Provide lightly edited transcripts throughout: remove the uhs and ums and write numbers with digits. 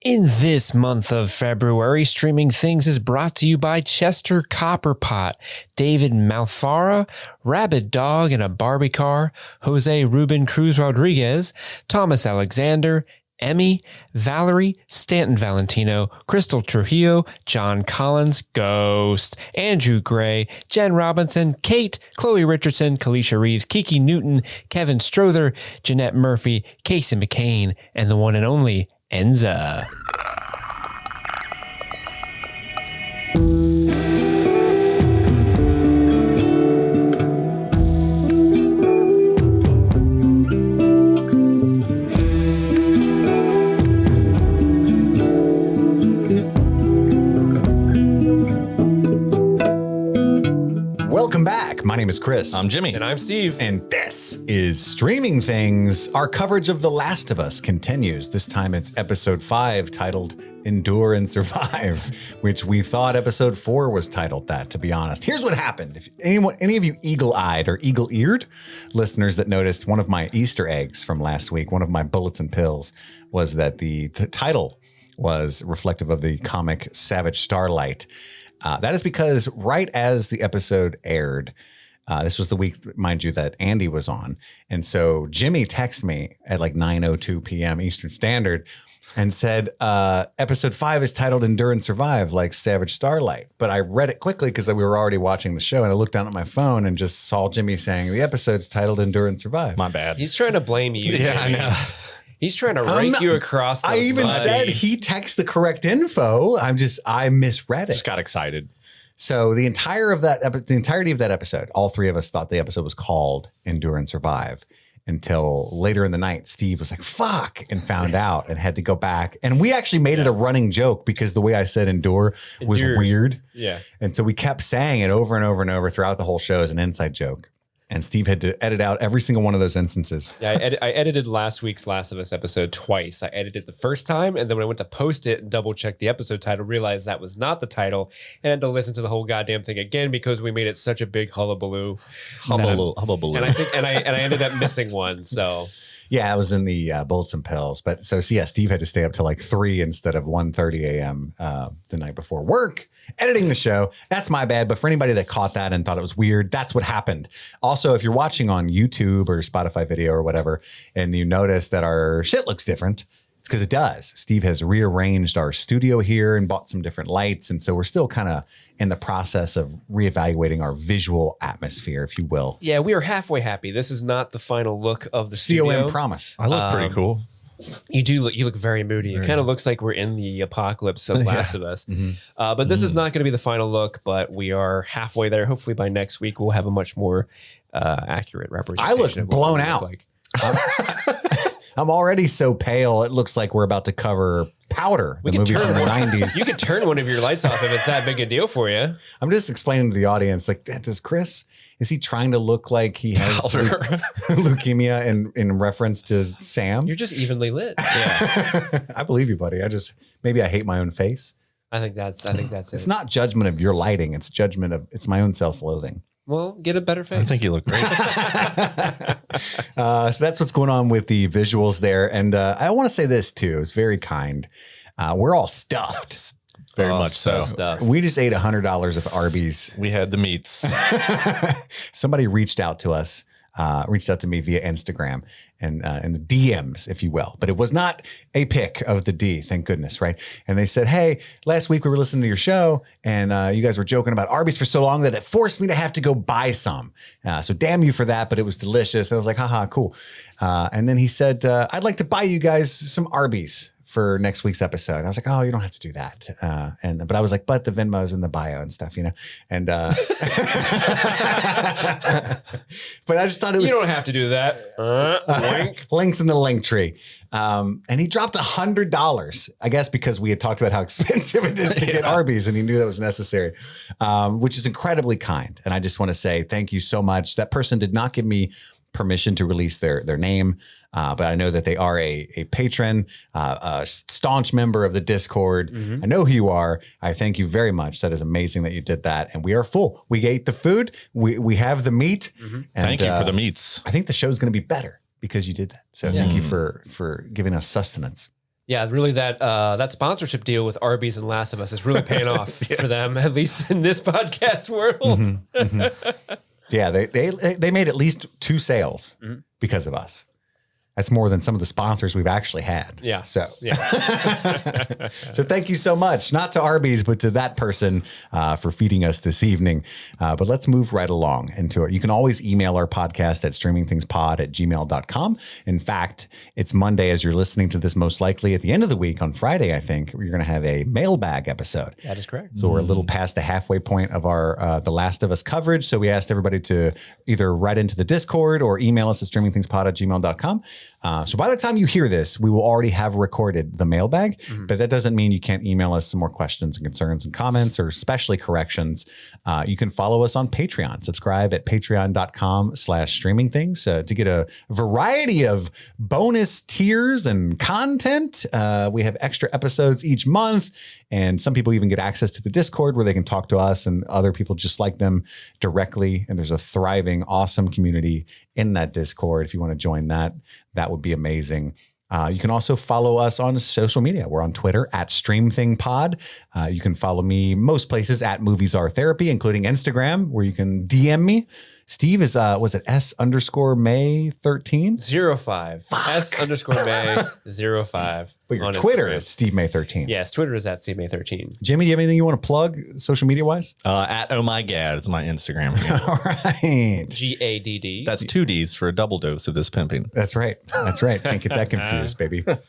In this month of February, Streaming Things is brought to you by Chester Copperpot, David Malfara, Rabid Dog in a Barbie Car, Jose Ruben Cruz Rodriguez, Thomas Alexander, Emmy, Valerie, Stanton Valentino, Crystal Trujillo, John Collins, Ghost, Andrew Gray, Jen Robinson, Kate, Chloe Richardson, Kalisha Reeves, Kiki Newton, Kevin Strother, Jeanette Murphy, Casey McCain, and the one and only Enza. Welcome back. My name is Chris. I'm Jimmy. And I'm Steve. And this is Streaming Things. Our coverage of The Last of Us continues. This time it's episode 5 titled Endure and Survive, which we thought episode 4 was titled that, to be honest. Here's what happened. If any of you eagle-eyed or eagle-eared listeners that noticed one of my Easter eggs from last week, one of my bullets and pills, was that the title was reflective of the comic Savage Starlight. That is because right as the episode aired, this was the week, mind you, that Andy was on. And so Jimmy texted me at like 9:02 p.m. Eastern Standard and said, episode 5 is titled Endure and Survive, like Savage Starlight. But I read it quickly because we were already watching the show. And I looked down at my phone and just saw Jimmy saying the episode's titled Endure and Survive. My bad. He's trying to blame you. Yeah, Jimmy. I know. He's trying to rake you across the I even body. said he texted the correct info. I misread it. Just got excited. So the entirety of that episode, all three of us thought the episode was called Endure and Survive until later in the night, Steve was like, fuck, and found out and had to go back. And we actually made it a running joke because the way I said endure was weird. Yeah. And so we kept saying it over and over and over throughout the whole show as an inside joke. And Steve had to edit out every single one of those instances. Yeah, I edited last week's Last of Us episode twice. I edited the first time, and then when I went to post it and double check the episode title, realized that was not the title, and had to listen to the whole goddamn thing again because we made it such a big hullabaloo. Hullabaloo. And I think, and I ended up missing one. So Yeah, it was in the bullets and pills. But so yeah, Steve had to stay up till like 3 instead of 1:30 a.m. The night before work, editing the show. That's my bad. But for anybody that caught that and thought it was weird, that's what happened. Also, if you're watching on YouTube or Spotify video or whatever, and you notice that our shit looks different, it's because it does. Steve has rearranged our studio here and bought some different lights. And so we're still kind of in the process of reevaluating our visual atmosphere, if you will. yeah, we are halfway happy. This is not the final look of the studio. COM promise. I look pretty cool. You look very moody. It kind of looks like we're in the apocalypse of Last of Us. But this is not going to be the final look, but we are halfway there. Hopefully by next week, we'll have a much more accurate representation. I look of what blown we out. look like. I'm already so pale. It looks like we're about to cover Powder, the movie from the 90s. You could turn one of your lights off if it's that big a deal for you. I'm just explaining to the audience, like, does Chris, is he trying to look like he has leukemia in reference to Sam? You're just evenly lit. Yeah. I believe you, buddy. Maybe I hate my own face. I think that's it. It's not judgment of your lighting. It's my own self-loathing. Well, get a better face. I think you look great. So that's what's going on with the visuals there. And I want to say this too. It's very kind. We're all stuffed. Very much so. Stuff. We just ate $100 of Arby's. We had the meats. Somebody reached out to us, reached out to me via Instagram and in the DMs, if you will. But it was not a pic of the D, thank goodness, right? And they said, hey, last week we were listening to your show and you guys were joking about Arby's for so long that it forced me to have to go buy some. So damn you for that, but it was delicious. I was like, haha, cool. And then he said, I'd like to buy you guys some Arby's for next week's episode. And I was like, oh, you don't have to do that. But I was like, but the Venmo's in the bio and stuff, you know? And, but I just thought it was. You don't have to do that. Link. Links in the link tree. And he dropped $100, I guess, because we had talked about how expensive it is to get Arby's and he knew that was necessary, which is incredibly kind. And I just want to say thank you so much. That person did not give me permission to release their name. But I know that they are a patron, a staunch member of the Discord. I know who you are. I thank you very much. That is amazing that you did that. And we are full. We ate the food. We have the meat. And, Thank you for the meats. I think the show is going to be better because you did that. So thank you for giving us sustenance. Yeah, really that sponsorship deal with Arby's and Last of Us is really paying off for them, at least in this podcast world. Yeah, they made at least 2 sales because of us. That's more than some of the sponsors we've actually had. Yeah. So, yeah. so thank you so much, not to Arby's, but to that person for feeding us this evening. But let's move right along into it. You can always email our podcast at streamingthingspod@gmail.com. In fact, it's Monday as you're listening to this, most likely at the end of the week on Friday, I think, we're going to have a mailbag episode. That is correct. So we're a little past the halfway point of our The Last of Us coverage. So we asked everybody to either write into the Discord or email us at streamingthingspod@gmail.com. So by the time you hear this, we will already have recorded the mailbag, but that doesn't mean you can't email us some more questions and concerns and comments, or especially corrections. You can follow us on Patreon. Subscribe at patreon.com/streamingthings to get a variety of bonus tiers and content. We have extra episodes each month, and some people even get access to the Discord where they can talk to us and other people just like them directly. And there's a thriving, awesome community in that Discord. If you want to join that, that would be amazing. You can also follow us on social media. We're on Twitter at StreamThingPod. You can follow me most places at Movies Are Therapy, including Instagram, where you can DM me. Steve is, was it S_May13? 05. S_May 05. But your on Twitter Instagram. is Steve May 13. Yes, Twitter is at SteveMay13. Jimmy, do you have anything you want to plug social media wise? At Oh My God, it's my Instagram. All right. GADD. That's 2 Ds for a double dose of this pimping. That's right. That's right. Can't get that confused, baby. But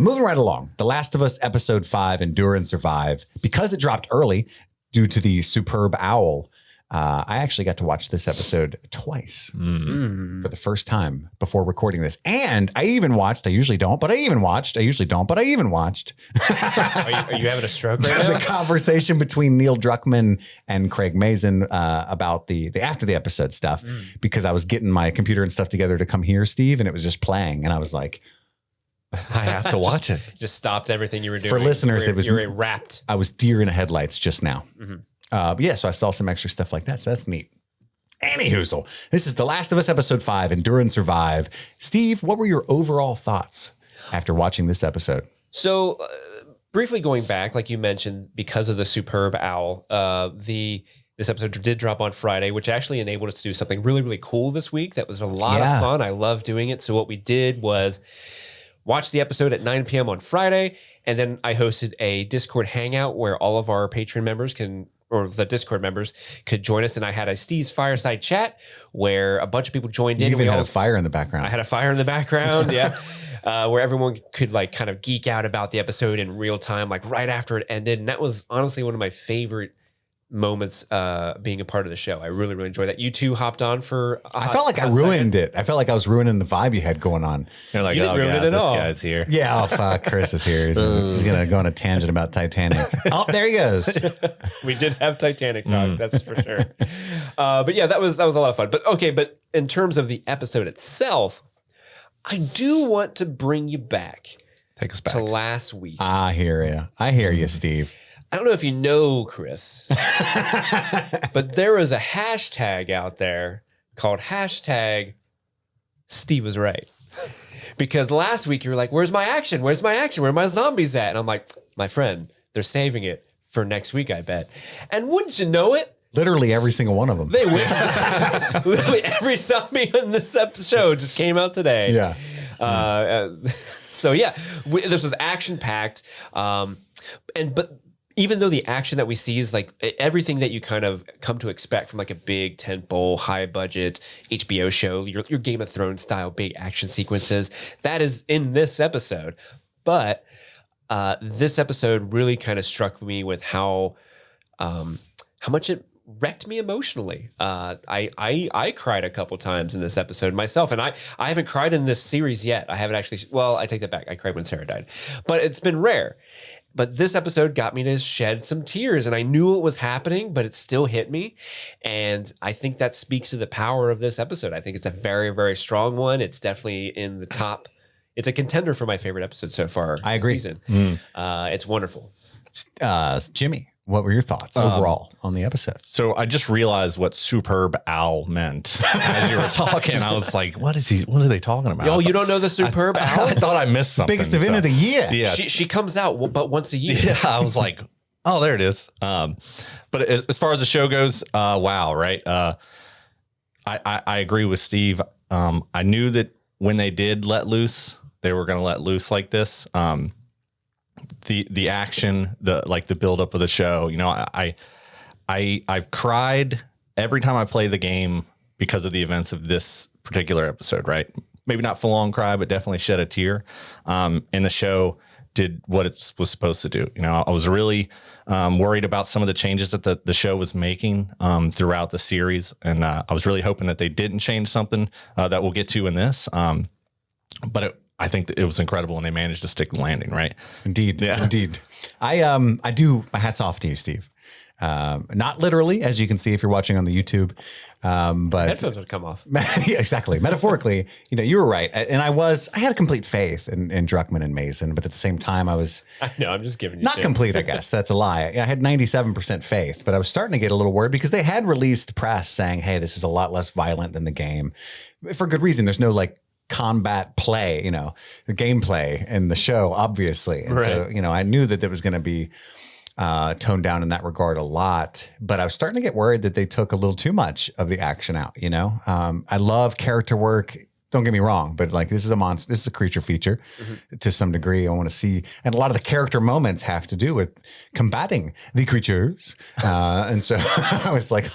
moving right along, The Last of Us Episode 5, Endure and Survive. Because it dropped early due to the superb owl, I actually got to watch this episode twice for the first time before recording this. And I even watched, I usually don't, but I even watched, I usually don't, but I even watched Are you having a stroke right now? the conversation between Neil Druckmann and Craig Mazin about the after the episode stuff, because I was getting my computer and stuff together to come here, Steve, and it was just playing. And I was like, I have to watch it. Just stopped everything you were doing. For listeners, you were wrapped. I was deer in the headlights just now. Yeah, so I saw some extra stuff like that. So that's neat. Anyhoozle, this is The Last of Us Episode 5, Endure and Survive. Steve, what were your overall thoughts after watching this episode? So briefly going back, like you mentioned, because of the superb owl, this episode did drop on Friday, which actually enabled us to do something really, really cool this week. That was a lot of fun. I love doing it. So what we did was watch the episode at 9 p.m. on Friday, and then I hosted a Discord hangout where all of our Patreon members or the Discord members could join us. And I had a Steve's Fireside Chat where a bunch of people joined You in. even had a fire in the background. I had a fire in the background, yeah. Where everyone could like kind of geek out about the episode in real time, like right after it ended. And that was honestly one of my favorite moments being a part of the show. I really, really enjoyed that. You two hopped on for I felt like I ruined it. I felt like I was ruining the vibe you had going on. You're like, You didn't oh ruin God, it at this all. guy's here. Yeah, oh fuck, Chris is here. He's going to go on a tangent about Titanic. Oh, there he goes. We did have Titanic talk, that's for sure. But yeah, that was a lot of fun. But okay, but in terms of the episode itself, I do want to bring you back Take us back. to last week. I hear you. I hear you, Steve. I don't know if you know, Chris, but there is a hashtag out there called hashtag Steve was right. Because last week you were like, where's my action? Where's my action? Where are my zombies at? And I'm like, my friend, they're saving it for next week, I bet. And wouldn't you know it? Literally every single one of them. They win. Literally every zombie in this show just came out today. Yeah. So yeah, this was action packed. But even though the action that we see is like everything that you kind of come to expect from like a big tentpole, high budget HBO show, your Game of Thrones style big action sequences, that is in this episode. But this episode really kind of struck me with how much it wrecked me emotionally. I cried a couple times in this episode myself, and I haven't cried in this series yet. I haven't actually. Well, I take that back. I cried when Sarah died, but it's been rare. But this episode got me to shed some tears, and I knew it was happening, but it still hit me. And I think that speaks to the power of this episode. I think it's a very, very strong one. It's definitely in the top. It's a contender for my favorite episode so far. I agree. This season. It's wonderful. Jimmy, What were your thoughts overall on the episode? So I just realized what superb owl meant as you were talking. I was like, what are they talking about? Yo, you don't know the superb owl? I thought I missed something. Biggest event of the year. Yeah. She comes out but once a year. Yeah. I was like, oh, there it is. But as far as the show goes, wow. Right. I agree with Steve. I knew that when they did let loose, they were going to let loose like this. The action, the buildup of the show, you know, I've cried every time I play the game because of the events of this particular episode, right? Maybe not full on cry, but definitely shed a tear. And the show did what it was supposed to do. You know, I was really worried about some of the changes that the show was making throughout the series. And I was really hoping that they didn't change something that we'll get to in this. But I think that it was incredible and they managed to stick the landing, right? Indeed. Yeah. Indeed. I do, my hat's off to you, Steve. Not literally, as you can see if you're watching on the YouTube, but Headphones would come off. yeah, exactly. Metaphorically, you know, you were right. And I had a complete faith in Druckmann and Mason, but at the same time I was No, I'm just giving you not shit. complete, I guess. That's a lie. I had 97% faith, but I was starting to get a little worried because they had released press saying, hey, this is a lot less violent than the game for good reason. There's no like combat play, you know, the gameplay in the show, obviously. And so, you know, I knew that there was going to be toned down in that regard a lot, but I was starting to get worried that they took a little too much of the action out, you know? I love character work. Don't get me wrong, but like this is a monster, this is a creature feature to some degree. I want to see, and a lot of the character moments have to do with combating the creatures. And so I was like,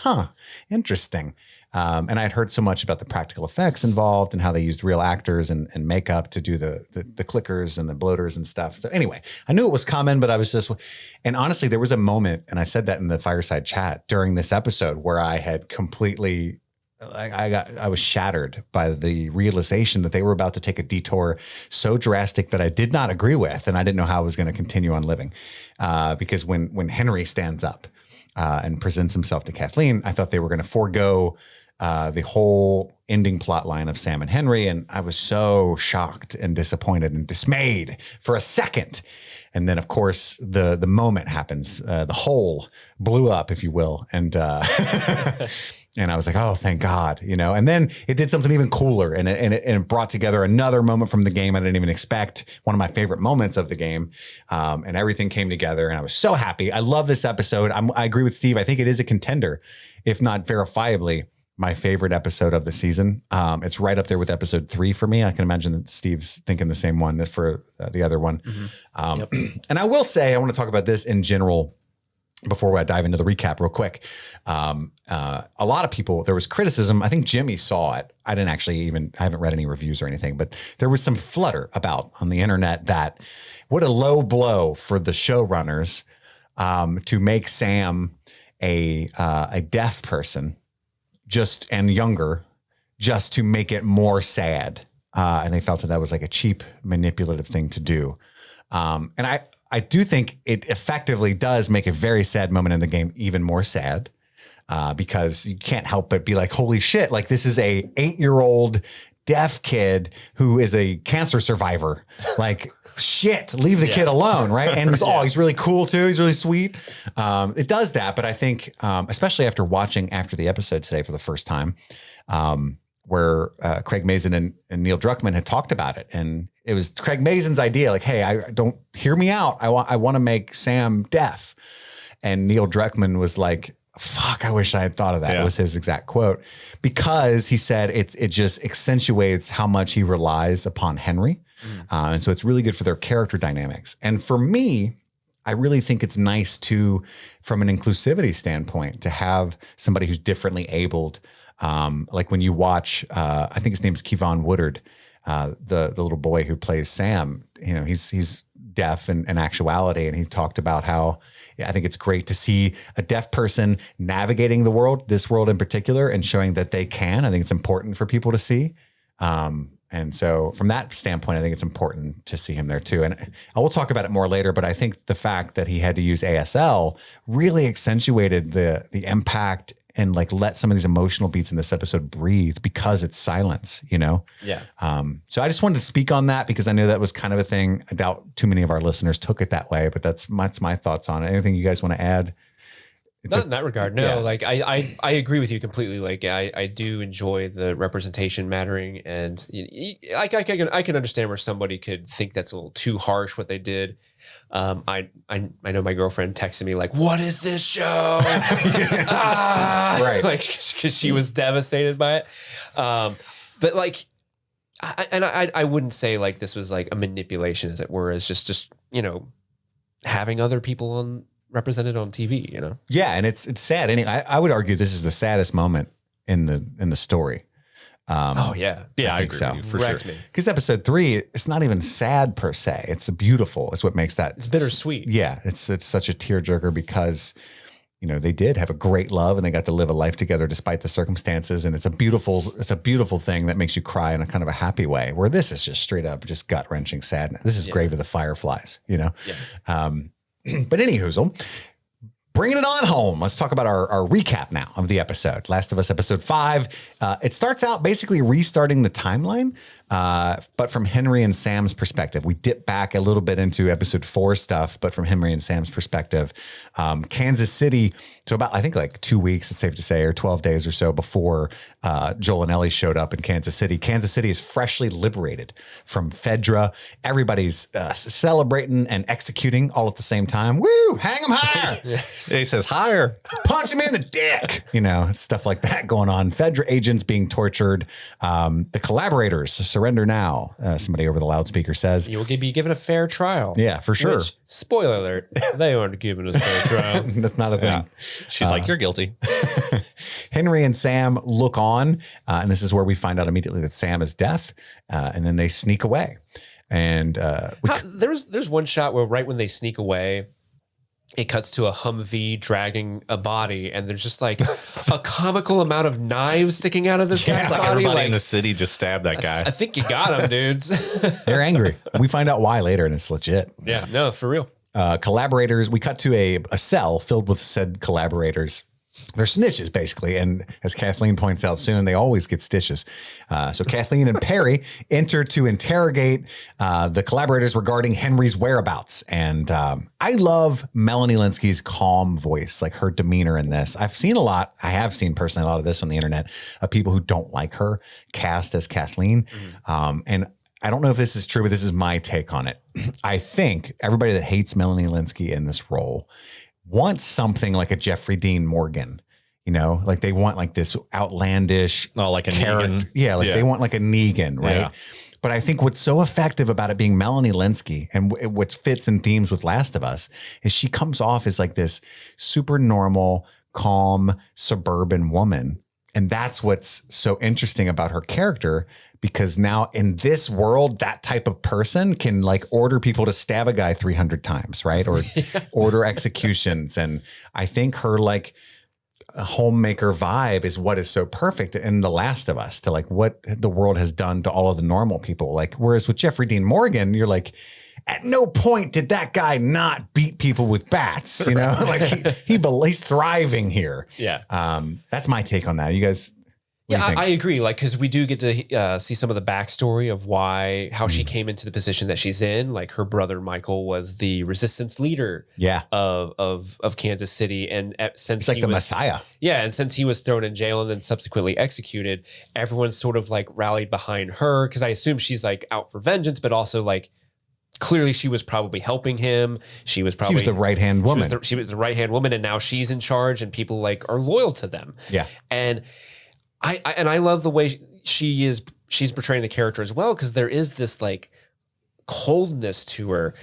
interesting. And I had heard so much about the practical effects involved and how they used real actors and makeup to do the clickers and the bloaters and stuff. So anyway, I knew it was coming, but I was just, and honestly, there was a moment, and I said that in the fireside chat during this episode where I had completely, I was shattered by the realization that they were about to take a detour so drastic that I did not agree with, and I didn't know how I was going to continue on living. Because when Henry stands up and presents himself to Kathleen, I thought they were going to forego the whole ending plot line of Sam and Henry. And I was so shocked and disappointed and dismayed for a second. And then, of course, the moment happens. The hole blew up, if you will. And and I was like, oh, thank God, you know. And then it did something even cooler. And it brought together another moment from the game I didn't even expect. One of my favorite moments of the game. And everything came together. And I was so happy. I love this episode. I agree with Steve. I think it is a contender, if not verifiably my favorite episode of the season. It's right up there with episode 3 for me. I can imagine that Steve's thinking the same one for the other one. And I will say, I want to talk about this in general before I dive into the recap real quick. A lot of people, there was criticism. I think Jimmy saw it. I haven't read any reviews or anything, but there was some flutter about on the internet that what a low blow for the showrunners to make Sam a deaf person and younger, just to make it more sad. And they felt that was like a cheap, manipulative thing to do. And I do think it effectively does make a very sad moment in the game even more sad, because you can't help but be like, holy shit, like this is a 8-year-old deaf kid who is a cancer survivor. Like, shit, leave the kid alone, right? And he's really cool too. He's really sweet. It does that, but I think, especially after watching the episode today for the first time, where Craig Mazin and Neil Druckmann had talked about it, and it was Craig Mazin's idea, like, hey, I don't hear me out. I want to make Sam deaf, and Neil Druckmann was like, fuck, I wish I had thought of that. Yeah. Was his exact quote, because he said it just accentuates how much he relies upon Henry. And so it's really good for their character dynamics. And for me, I really think it's nice to, from an inclusivity standpoint, to have somebody who's differently abled. Like when you watch, I think his name's Kevon Woodard, the little boy who plays Sam, you know, he's deaf in actuality. And he talked about how, I think it's great to see a deaf person navigating the world, this world in particular, and showing that they can. I think it's important for people to see. And so from that standpoint, I think it's important to see him there too. And I will talk about it more later, but I think the fact that he had to use ASL really accentuated the impact and like let some of these emotional beats in this episode breathe because it's silence, you know? Yeah. So I just wanted to speak on that because I know that was kind of a thing. I doubt too many of our listeners took it that way, but that's my thoughts on it. Anything you guys want to add? Not in that regard. No, Yeah. like I agree with you completely. Like I do enjoy the representation mattering, and I can understand where somebody could think that's a little too harsh what they did. I know my girlfriend texted me like, "What is this show?" Right. Like because she was devastated by it. But like, I wouldn't say like this was like a manipulation, as it were, as just having other people on. Represented on TV, Yeah, and it's sad. I would argue this is the saddest moment in the story. Oh yeah, I think agree so. with you, for sure. Because episode 3, it's not even sad per se. It's beautiful. It's what makes that. It's bittersweet. Yeah, it's such a tearjerker because they did have a great love and they got to live a life together despite the circumstances. And it's a beautiful thing that makes you cry in a kind of a happy way. Where this is just straight up, just gut wrenching sadness. This is Grave of the Fireflies. Yeah. But anywhoozle, bringing it on home. Let's talk about our recap now of the episode. Last of Us episode 5. It starts out basically restarting the timeline, but from Henry and Sam's perspective. We dip back a little bit into episode 4 stuff, but from Henry and Sam's perspective. Kansas City, so about, I think like 2 weeks, it's safe to say, or 12 days or so before Joel and Ellie showed up in Kansas City. Kansas City is freshly liberated from Fedra. Everybody's celebrating and executing all at the same time. Woo! Hang them higher! He says higher. Punch him in the dick! Stuff like that going on. Fedra agents being tortured. The collaborators surrender now. Somebody over the loudspeaker says. You will be given a fair trial. Yeah, for sure. Which, spoiler alert, they aren't giving us a fair trial. That's not a thing. Yeah. She's like, you're guilty. Henry and Sam look on, and this is where we find out immediately that Sam is deaf, and then they sneak away. And there's one shot where right when they sneak away, it cuts to a Humvee dragging a body, and there's just like a comical amount of knives sticking out of this guy's Like body. everybody in the city just stabbed that guy. I think you got him, dudes. they're angry. We find out why later, and it's legit. Yeah, no, for real. Collaborators, we cut to a cell filled with said collaborators. They're snitches, basically. And as Kathleen points out soon, they always get stitches. So Kathleen and Perry enter to interrogate the collaborators regarding Henry's whereabouts. And I love Melanie Linsky's calm voice, like her demeanor in this. I have seen personally a lot of this on the internet of people who don't like her cast as Kathleen. And I don't know if this is true, but this is my take on it. I think everybody that hates Melanie Linsky in this role wants something like a Jeffrey Dean Morgan, like they want like this outlandish, like a character. Negan. Yeah. Like they want like a Negan. Right. Yeah. But I think what's so effective about it being Melanie Linsky and what fits in themes with Last of Us is she comes off as like this super normal, calm, suburban woman. And that's what's so interesting about her character, because now in this world, that type of person can like order people to stab a guy 300 times, right? Or order executions. And I think her like homemaker vibe is what is so perfect in The Last of Us to like what the world has done to all of the normal people. Like, whereas with Jeffrey Dean Morgan, you're like, at no point did that guy not beat people with bats, like he's thriving here. Yeah. That's my take on that. You guys. Yeah, I agree. Like, because we do get to see some of the backstory of how she came into the position that she's in. Like, her brother Michael was the resistance leader. Yeah. Of Kansas City, and since he's like the Messiah. Yeah, and since he was thrown in jail and then subsequently executed, everyone sort of like rallied behind her, because I assume she's like out for vengeance, but also like clearly she was probably helping him. She was the right-hand woman. She was the right-hand woman, and now she's in charge, and people like are loyal to them. Yeah, and I love the way she's portraying the character as well, because there is this like coldness to her.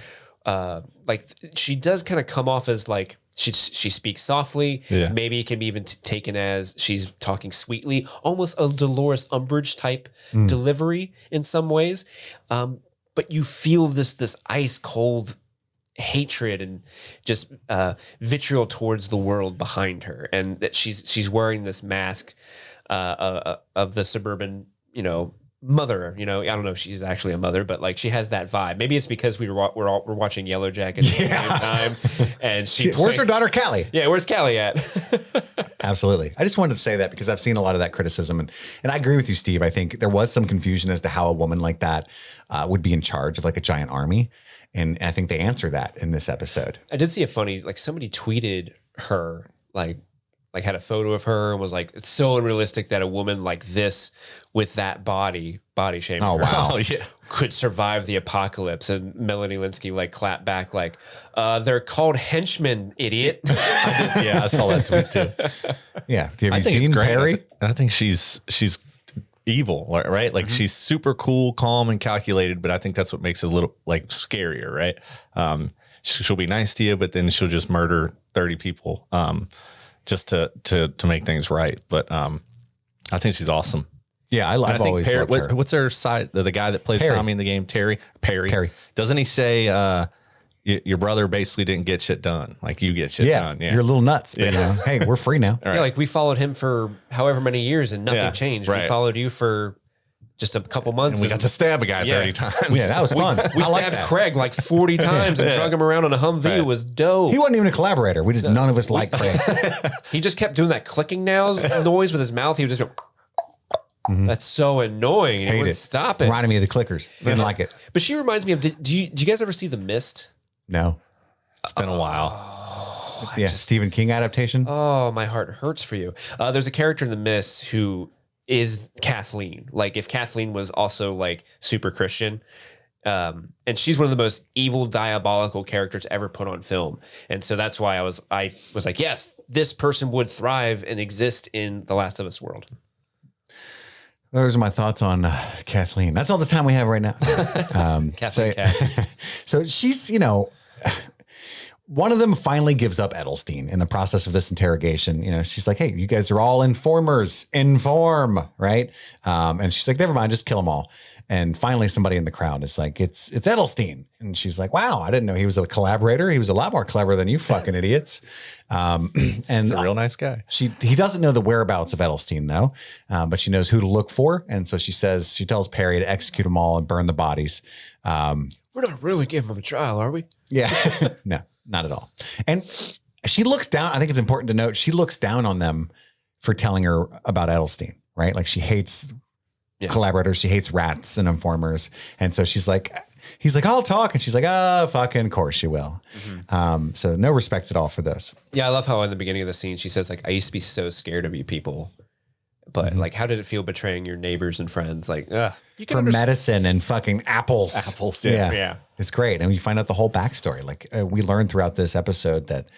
Like she does kind of come off as like she speaks softly. Yeah. Maybe it can be even taken as she's talking sweetly, almost a Dolores Umbridge type delivery in some ways. But you feel this ice cold hatred and just vitriol towards the world behind her, and that she's wearing this mask of the suburban, mother, I don't know if she's actually a mother, but like she has that vibe. Maybe it's because we're watching Yellow Jacket at the same time, and where's her daughter Callie? Yeah, where's Callie at? Absolutely. I just wanted to say that because I've seen a lot of that criticism, and I agree with you, Steve. I think there was some confusion as to how a woman like that would be in charge of like a giant army, and I think they answer that in this episode. I did see a funny, like somebody tweeted her like had a photo of her and was like, it's so unrealistic that a woman like this with that body shaming Oh, wow. could survive the apocalypse. And Melanie Linsky like clapped back like, they're called henchmen, idiot. I saw that tweet too. Yeah. Have you seen Perry? I think she's evil, right? Like she's super cool, calm, and calculated, but I think that's what makes it a little like scarier, right? She'll be nice to you, but then she'll just murder 30 people. Just to make things right. But I think she's awesome. Yeah, I've always loved her. What's her side? The guy that plays Perry. Tommy in the game, Perry. Doesn't he say your brother basically didn't get shit done? Like you get shit done. Yeah, you're a little nuts. But, hey, we're free now. Yeah, like we followed him for however many years and nothing changed. Right. We followed you for just a couple months. And we got to stab a guy 30 times. Yeah, that was fun. We stabbed Craig like 40 times and drug him around on a Humvee. Right. It was dope. He wasn't even a collaborator. None of us liked Craig. He just kept doing that clicking noise with his mouth. He would just go, that's so annoying. He wouldn't stop it. Reminded me of the clickers. Didn't like it. But she reminds me of, do you guys ever see The Mist? No. It's been a while. Stephen King adaptation. Oh, my heart hurts for you. There's a character in The Mist who is Kathleen. Like if Kathleen was also like super Christian, and she's one of the most evil, diabolical characters ever put on film. And so that's why I was like, yes, this person would thrive and exist in the Last of Us world. Those are my thoughts on Kathleen. That's all the time we have right now. Kathleen. So she's, one of them finally gives up Edelstein in the process of this interrogation. She's like, hey, you guys are all informers. Inform, right? And she's like, never mind, just kill them all. And finally, somebody in the crowd is like, it's Edelstein. And she's like, wow, I didn't know he was a collaborator. He was a lot more clever than you fucking idiots. And he's a real nice guy. He doesn't know the whereabouts of Edelstein, though, but she knows who to look for. And so she tells Perry to execute them all and burn the bodies. We're not really giving him a trial, are we? Yeah, no. Not at all. And she looks down. I think it's important to note, she looks down on them for telling her about Edelstein, right? Like she hates collaborators. She hates rats and informers. And so he's like, I'll talk. And she's like, oh, fucking course you will. So no respect at all for those. Yeah. I love how in the beginning of the scene, she says like, I used to be so scared of you people, but like, how did it feel betraying your neighbors and friends? Like, you can medicine and fucking apples. Yeah. It's great. And you find out the whole backstory. Like we learned throughout this episode that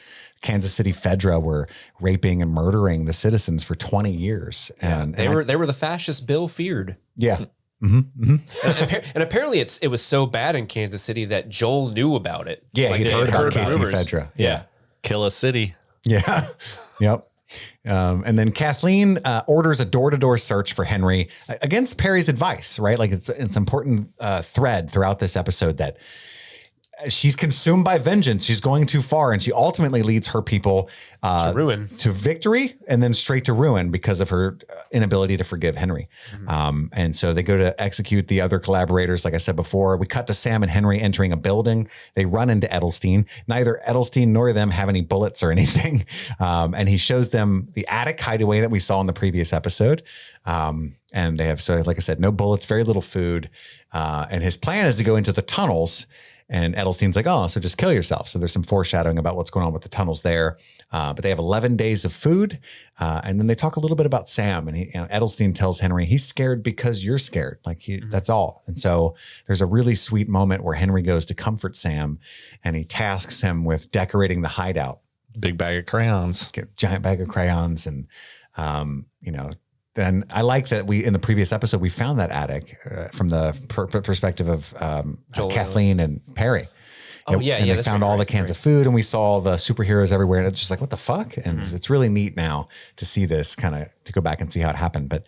Kansas City Fedra were raping and murdering the citizens for 20 years. And they were the fascist Bill feared. Yeah. And apparently it was so bad in Kansas City that Joel knew about it. Yeah. Like he'd heard about Casey rumors. Fedra. Yeah. Kill a city. Yeah. Yep. And then Kathleen orders a door-to-door search for Henry against Perry's advice, right? Like it's an important thread throughout this episode that she's consumed by vengeance. She's going too far, and she ultimately leads her people to ruin, to victory, and then straight to ruin because of her inability to forgive Henry. And so they go to execute the other collaborators. Like I said before, we cut to Sam and Henry entering a building. They run into Edelstein. Neither Edelstein nor them have any bullets or anything. And he shows them the attic hideaway that we saw in the previous episode. And they have, so like I said, no bullets, very little food. And his plan is to go into the tunnels. And Edelstein's like, oh, so just kill yourself. So there's some foreshadowing about what's going on with the tunnels there. But they have 11 days of food. And then they talk a little bit about Sam. And Edelstein tells Henry, he's scared because you're scared. Like that's all. And so there's a really sweet moment where Henry goes to comfort Sam and he tasks him with decorating the hideout. Big bag of crayons. Giant bag of crayons. And, then I like that in the previous episode, we found that attic from the perspective of Kathleen and Perry. And they found all the cans of food and we saw the superheroes everywhere. And it's just like, what the fuck? And it's really neat now to see this to go back and see how it happened. But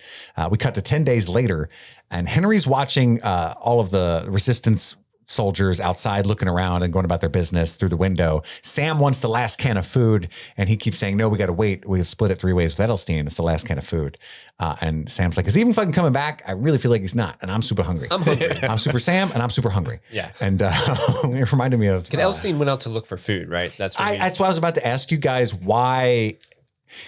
we cut to 10 days later and Henry's watching all of the resistance soldiers outside looking around and going about their business through the window. Sam wants the last can of food, and he keeps saying, no, we got to wait. We split it 3 ways with Edelstein. It's the last can of food. And Sam's like, is he even fucking coming back? I really feel like he's not. And I'm super hungry. I'm hungry. I'm super Sam, and I'm super hungry. Yeah. And it reminded me of... Edelstein went out to look for food, right? That's what that's what I was about to ask you guys. Why...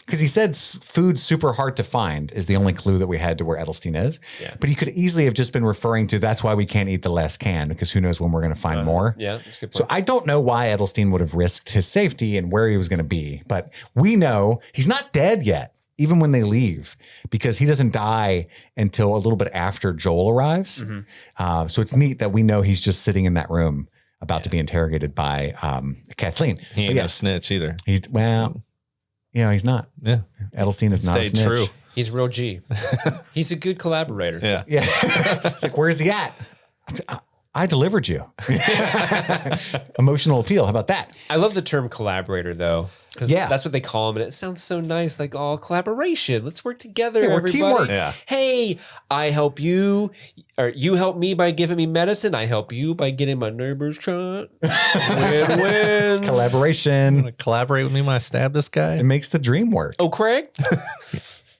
Because he said food's super hard to find is the only clue that we had to where Edelstein is. Yeah. But he could easily have just been referring to that's why we can't eat the last can, because who knows when we're going to find more. Yeah, that's a good point. So I don't know why Edelstein would have risked his safety and where he was going to be. But we know he's not dead yet, even when they leave, because he doesn't die until a little bit after Joel arrives. Mm-hmm. So it's neat that we know he's just sitting in that room about to be interrogated by Kathleen. He ain't a snitch either. He's, he's not. Yeah. Edelstein is not a snitch. True. He's real G. He's a good collaborator. Yeah. Yeah. It's like, where's he at? I delivered you. Emotional appeal. How about that? I love the term collaborator, though. Yeah. That's what they call him. And it sounds so nice, like, oh, collaboration. Let's work together, everybody. Teamwork. Yeah. Hey, I help you, or you help me by giving me medicine. I help you by getting my neighbor's shot. Win-win. Collaboration. You want to collaborate with me when I stab this guy? It makes the dream work. Oh, Craig?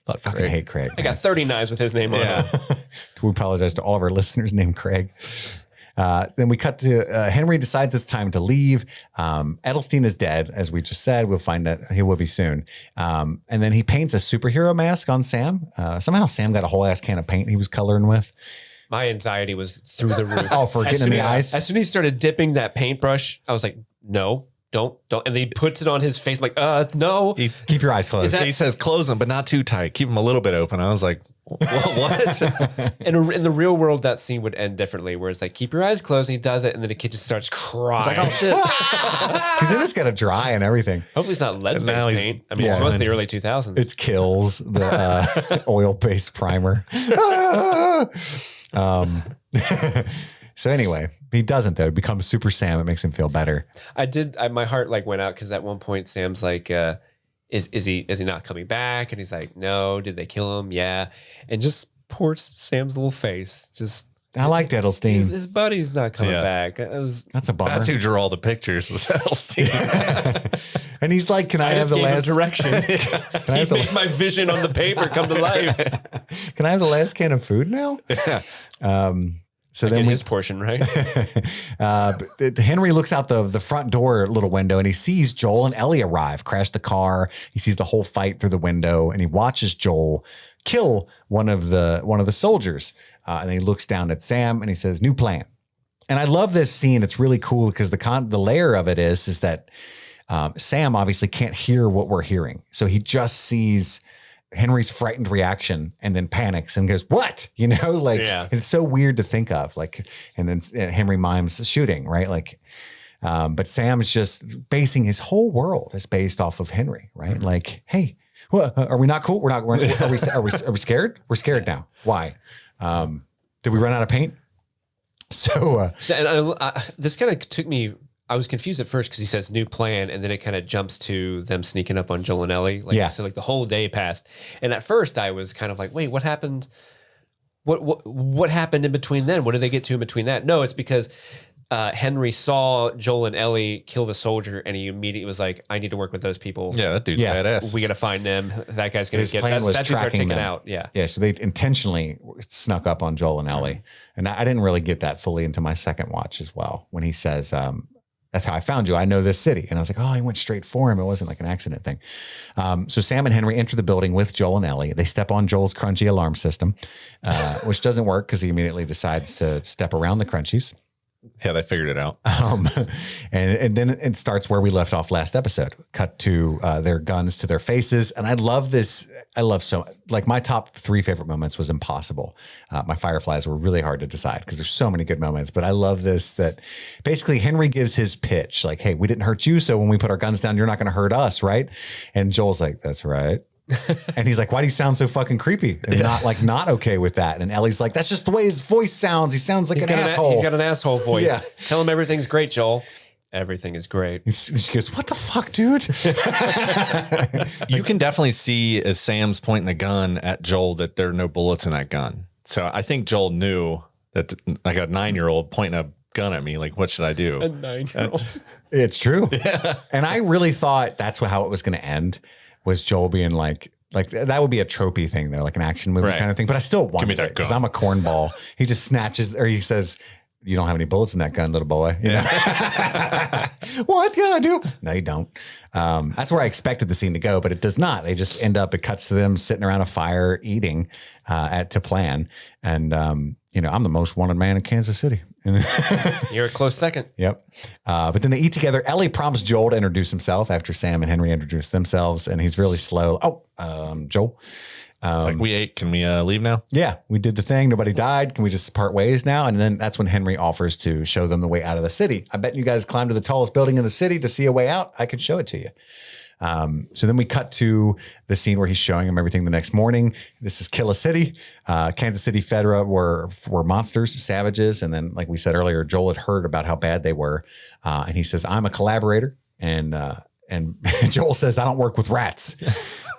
I fucking hate Craig. I got 30 knives with his name on it. We apologize to all of our listeners named Craig. Then we cut to Henry decides it's time to leave. Edelstein is dead, as we just said. We'll find that he will be soon. And then he paints a superhero mask on Sam. Somehow Sam got a whole ass can of paint he was coloring with. My anxiety was through the roof. Oh, for getting in the eyes? As soon as he started dipping that paintbrush, I was like, no. Don't. And then he puts it on his face. I'm like, no. Keep your eyes closed. He says close them, but not too tight. Keep them a little bit open. I was like, what? In the real world, that scene would end differently, where it's like, keep your eyes closed. And he does it. And then the kid just starts crying. It's like, oh, shit. Because then it's got to dry and everything. Hopefully it's not lead-based paint. I mean, it was the early 2000s. It's Kills, the oil-based primer. So anyway, he doesn't though. He becomes Super Sam. It makes him feel better. My heart went out because at one point Sam's like, is he not coming back? And he's like, no. Did they kill him? Yeah. And just poor Sam's little face. I liked Edelstein. His buddy's not coming back. That's a bummer. That's who drew all the pictures was Edelstein. And he's like, can I have the last direction? He made my vision on the paper come to life. Can I have the last can of food now? Yeah. So then his portion, right? Henry looks out the front door little window and he sees Joel and Ellie arrive, crash the car. He sees the whole fight through the window and he watches Joel kill one of the soldiers. And he looks down at Sam and he says, "New plan." And I love this scene. It's really cool because the layer of it is that Sam obviously can't hear what we're hearing. So he just sees Henry's frightened reaction and then panics and goes, "What?" And it's so weird to think of, and then Henry mimes shooting, right? But Sam is just basing his whole world is based off of Henry, right? Mm-hmm. Like, hey, what, are we not cool? Are we scared? We're scared now. Why? Did we run out of paint? So this kind of took me. I was confused at first because he says new plan, and then it kind of jumps to them sneaking up on Joel and Ellie. So the whole day passed, and at first I was kind of like, wait, what happened? What happened in between then? What did they get to in between that? No, it's because Henry saw Joel and Ellie kill the soldier, and he immediately was like, I need to work with those people. Yeah, that dude's badass. We got to find them. That guy's going to get that. That dude's are taken out. Yeah. Yeah. So they intentionally snuck up on Joel and Ellie, and I didn't really get that fully into my second watch as well when he says, "That's how I found you. I know this city." And I was like, oh, he went straight for him. It wasn't like an accident thing. So Sam and Henry enter the building with Joel and Ellie. They step on Joel's crunchy alarm system, which doesn't work because he immediately decides to step around the crunchies. Yeah, they figured it out. And then it starts where we left off last episode. Cut to their guns to their faces. And I love this. My top 3 favorite moments was Impossible. My Fireflies were really hard to decide because there's so many good moments. But I love this, that basically Henry gives his pitch. Like, hey, we didn't hurt you. So when we put our guns down, you're not going to hurt us, right? And Joel's like, that's right. And he's like, why do you sound so fucking creepy and not okay with that? And Ellie's like, that's just the way his voice sounds. He sounds like an asshole. He's got an asshole voice. Yeah. Tell him everything's great, Joel. Everything is great. She goes, what the fuck, dude? You can definitely see as Sam's pointing the gun at Joel that there are no bullets in that gun. So I think Joel knew that like a 9-year-old pointing a gun at me. Like, what should I do? A 9-year-old. It's true. Yeah. And I really thought that's how it was going to end, was Joel being like that would be a tropey thing though, like an action movie kind of thing. But I still wanted it because I'm a cornball. He just snatches, or he says, "You don't have any bullets in that gun, little boy." You know? What can I do? No, you don't. That's where I expected the scene to go, but it does not. They just end up, it cuts to them sitting around a fire eating to plan. And, I'm the most wanted man in Kansas City. You're a close second. Yep. But then they eat together. Ellie prompts Joel to introduce himself after Sam and Henry introduce themselves, and he's really slow. Joel. It's like, we ate. Can we leave now? Yeah, we did the thing. Nobody died. Can we just part ways now? And then that's when Henry offers to show them the way out of the city. I bet you guys climbed to the tallest building in the city to see a way out. I could show it to you. So then we cut to the scene where he's showing him everything the next morning. This is Kill a City. Kansas City Fedra were monsters, savages. And then, like we said earlier, Joel had heard about how bad they were. And he says, "I'm a collaborator." And Joel says, "I don't work with rats."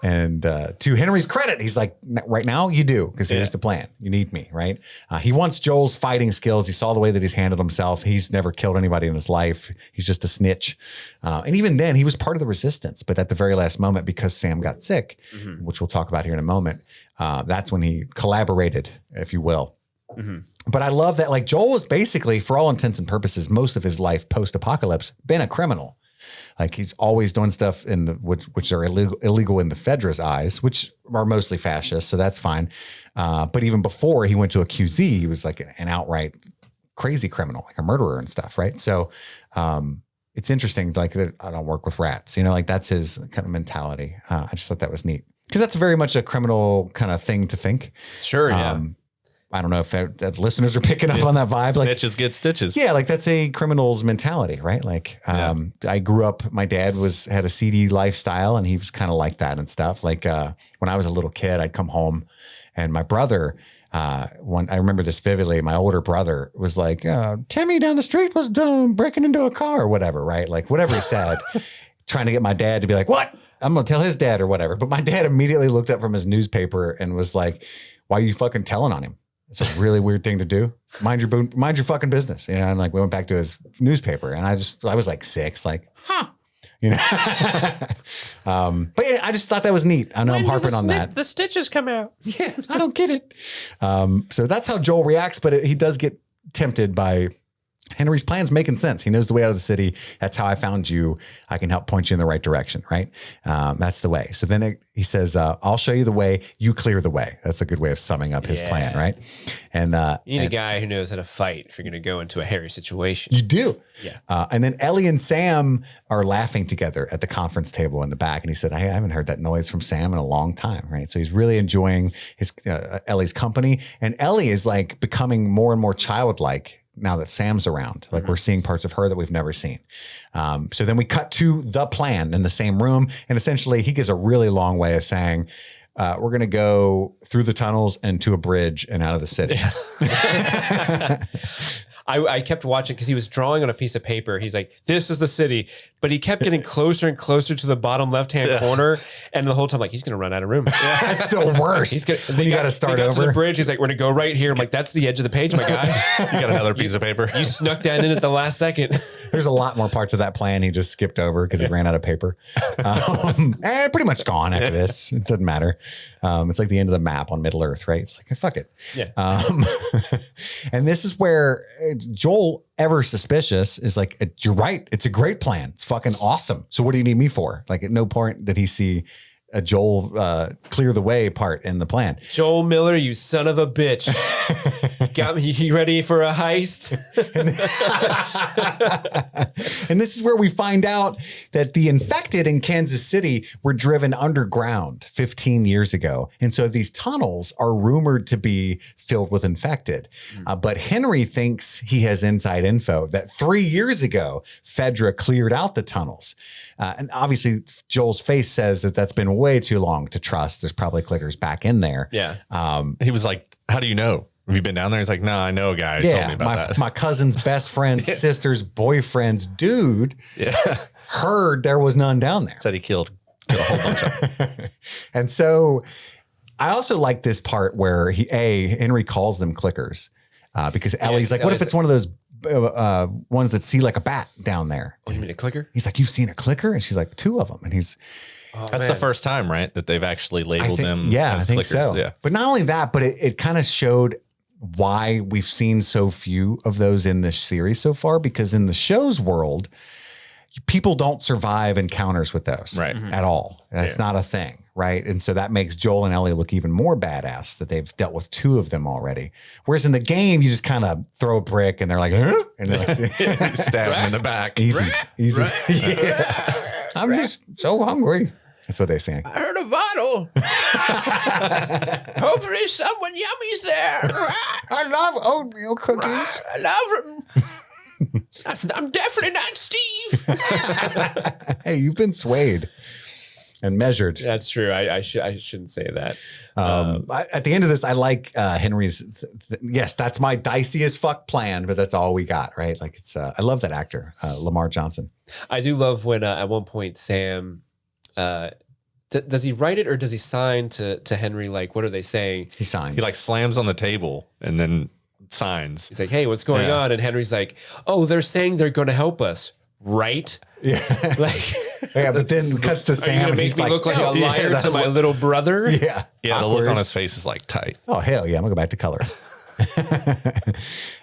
And to Henry's credit, he's like, "Right now you do, because here's the plan. You need me," right? He wants Joel's fighting skills. He saw the way that he's handled himself. He's never killed anybody in his life. He's just a snitch. And even then, he was part of the resistance. But at the very last moment, because Sam got sick, which we'll talk about here in a moment, that's when he collaborated, if you will. But I love that, like, Joel was basically, for all intents and purposes, most of his life post-apocalypse, been a criminal. Like, he's always doing stuff which are illegal in the Fedra's eyes, which are mostly fascist, so that's fine. But even before he went to a QZ, he was like an outright crazy criminal, like a murderer and stuff, right? So it's interesting, like, that I don't work with rats, like that's his kind of mentality. I just thought that was neat, because that's very much a criminal kind of thing to think. Sure, yeah. I don't know if listeners are picking up on that vibe. Snitches get stitches. Yeah, like that's a criminal's mentality, right? Like, I grew up, my dad had a seedy lifestyle, and he was kind of like that and stuff. Like, when I was a little kid, I'd come home, and my brother, I remember this vividly, my older brother was like, "Timmy down the street was breaking into a car," or whatever, right? Like, whatever he said, trying to get my dad to be like, "What? I'm going to tell his dad," or whatever. But my dad immediately looked up from his newspaper and was like, "Why are you fucking telling on him? It's a really weird thing to do. Mind your fucking business." And like, we went back to his newspaper, and I was like 6, like, huh, but yeah, I just thought that was neat. I know I'm harping on that. The stitches come out. Yeah, I don't get it. So that's how Joel reacts, but he does get tempted by Henry's plan's making sense. He knows the way out of the city. That's how I found you. I can help point you in the right direction, right? That's the way. So then he says, "I'll show you the way. You clear the way." That's a good way of summing up his plan, right? And you need a guy who knows how to fight if you're going to go into a hairy situation. You do. Yeah. And then Ellie and Sam are laughing together at the conference table in the back. And he said, "Hey, I haven't heard that noise from Sam in a long time," right? So he's really enjoying his Ellie's company. And Ellie is like becoming more and more childlike now that Sam's around. Like, we're seeing parts of her that we've never seen. So then we cut to the plan in the same room. And essentially he gives a really long way of saying, we're going to go through the tunnels and to a bridge and out of the city. I kept watching because he was drawing on a piece of paper. He's like, "This is the city." But he kept getting closer and closer to the bottom left-hand corner. And the whole time, like, he's going to run out of room. That's the worst. You got to start over. To the bridge. He's like, "We're going to go right here." I'm like, "That's the edge of the page, my guy." You got another piece of paper. You snuck that in at the last second. There's a lot more parts of that plan he just skipped over because he ran out of paper. Pretty much gone after this. It doesn't matter. It's like the end of the map on Middle Earth, right? It's like, fuck it. Yeah. And this is where Joel, ever suspicious, is like, "You're right. It's a great plan. It's fucking awesome. So what do you need me for?" Like, at no point did he see a Joel clear the way part in the plan. "Joel Miller, you son of a bitch. Got me. You ready for a heist?" And this is where we find out that the infected in Kansas City were driven underground 15 years ago. And so these tunnels are rumored to be filled with infected. But Henry thinks he has inside info that 3 years ago, Fedra cleared out the tunnels. And obviously, Joel's face says that that's been way too long to trust. There's probably clickers back in there. Yeah. He was like, "How do you know? Have you been down there?" He's like, "No, I know a guy who told me about that." My cousin's best friend's sister's boyfriend's dude heard there was none down there. Said he killed a whole bunch of them. And so I also like this part where Henry calls them clickers because Ellie's like, "What if it's one of those ones that see like a bat down there. Oh, you mean a clicker? He's like, you've seen a clicker? And she's like, 2 of them. And he's, That's the first time, right, that they've actually labeled them. Yeah, as I think clickers. so. Yeah. But not only that, but it kind of showed why we've seen so few of those in this series so far, because in the show's world, people don't survive encounters with those at all. That's not a thing, right? And so that makes Joel and Ellie look even more badass that they've dealt with 2 of them already. Whereas in the game, you just kind of throw a brick and they're like, huh? And they're like, stab them in the back. Easy. Yeah. I'm just so hungry. That's what they say. I heard a bottle. Hopefully someone yummy's there. I love oatmeal cookies. I love them. I'm definitely not Steve. Hey, you've been swayed and measured. That's true. I shouldn't say that. At the end of this, I like Henry's. Yes, that's my dicey as fuck plan, but that's all we got, right? Like it's. I love that actor, Lamar Johnson. I do love when at one point Sam, does he write it or does he sign to Henry? Like, what are they saying? He signs. He like slams on the table and then signs. He's like, hey, what's going on? And Henry's like, oh, they're saying they're going to help us, right? Yeah. Like, yeah, but then cuts to are you Sam. gonna make me look like a liar to my little brother? Yeah. Yeah, the Awkward. look on his face is like tight. Oh, hell yeah. I'm going to go back to color.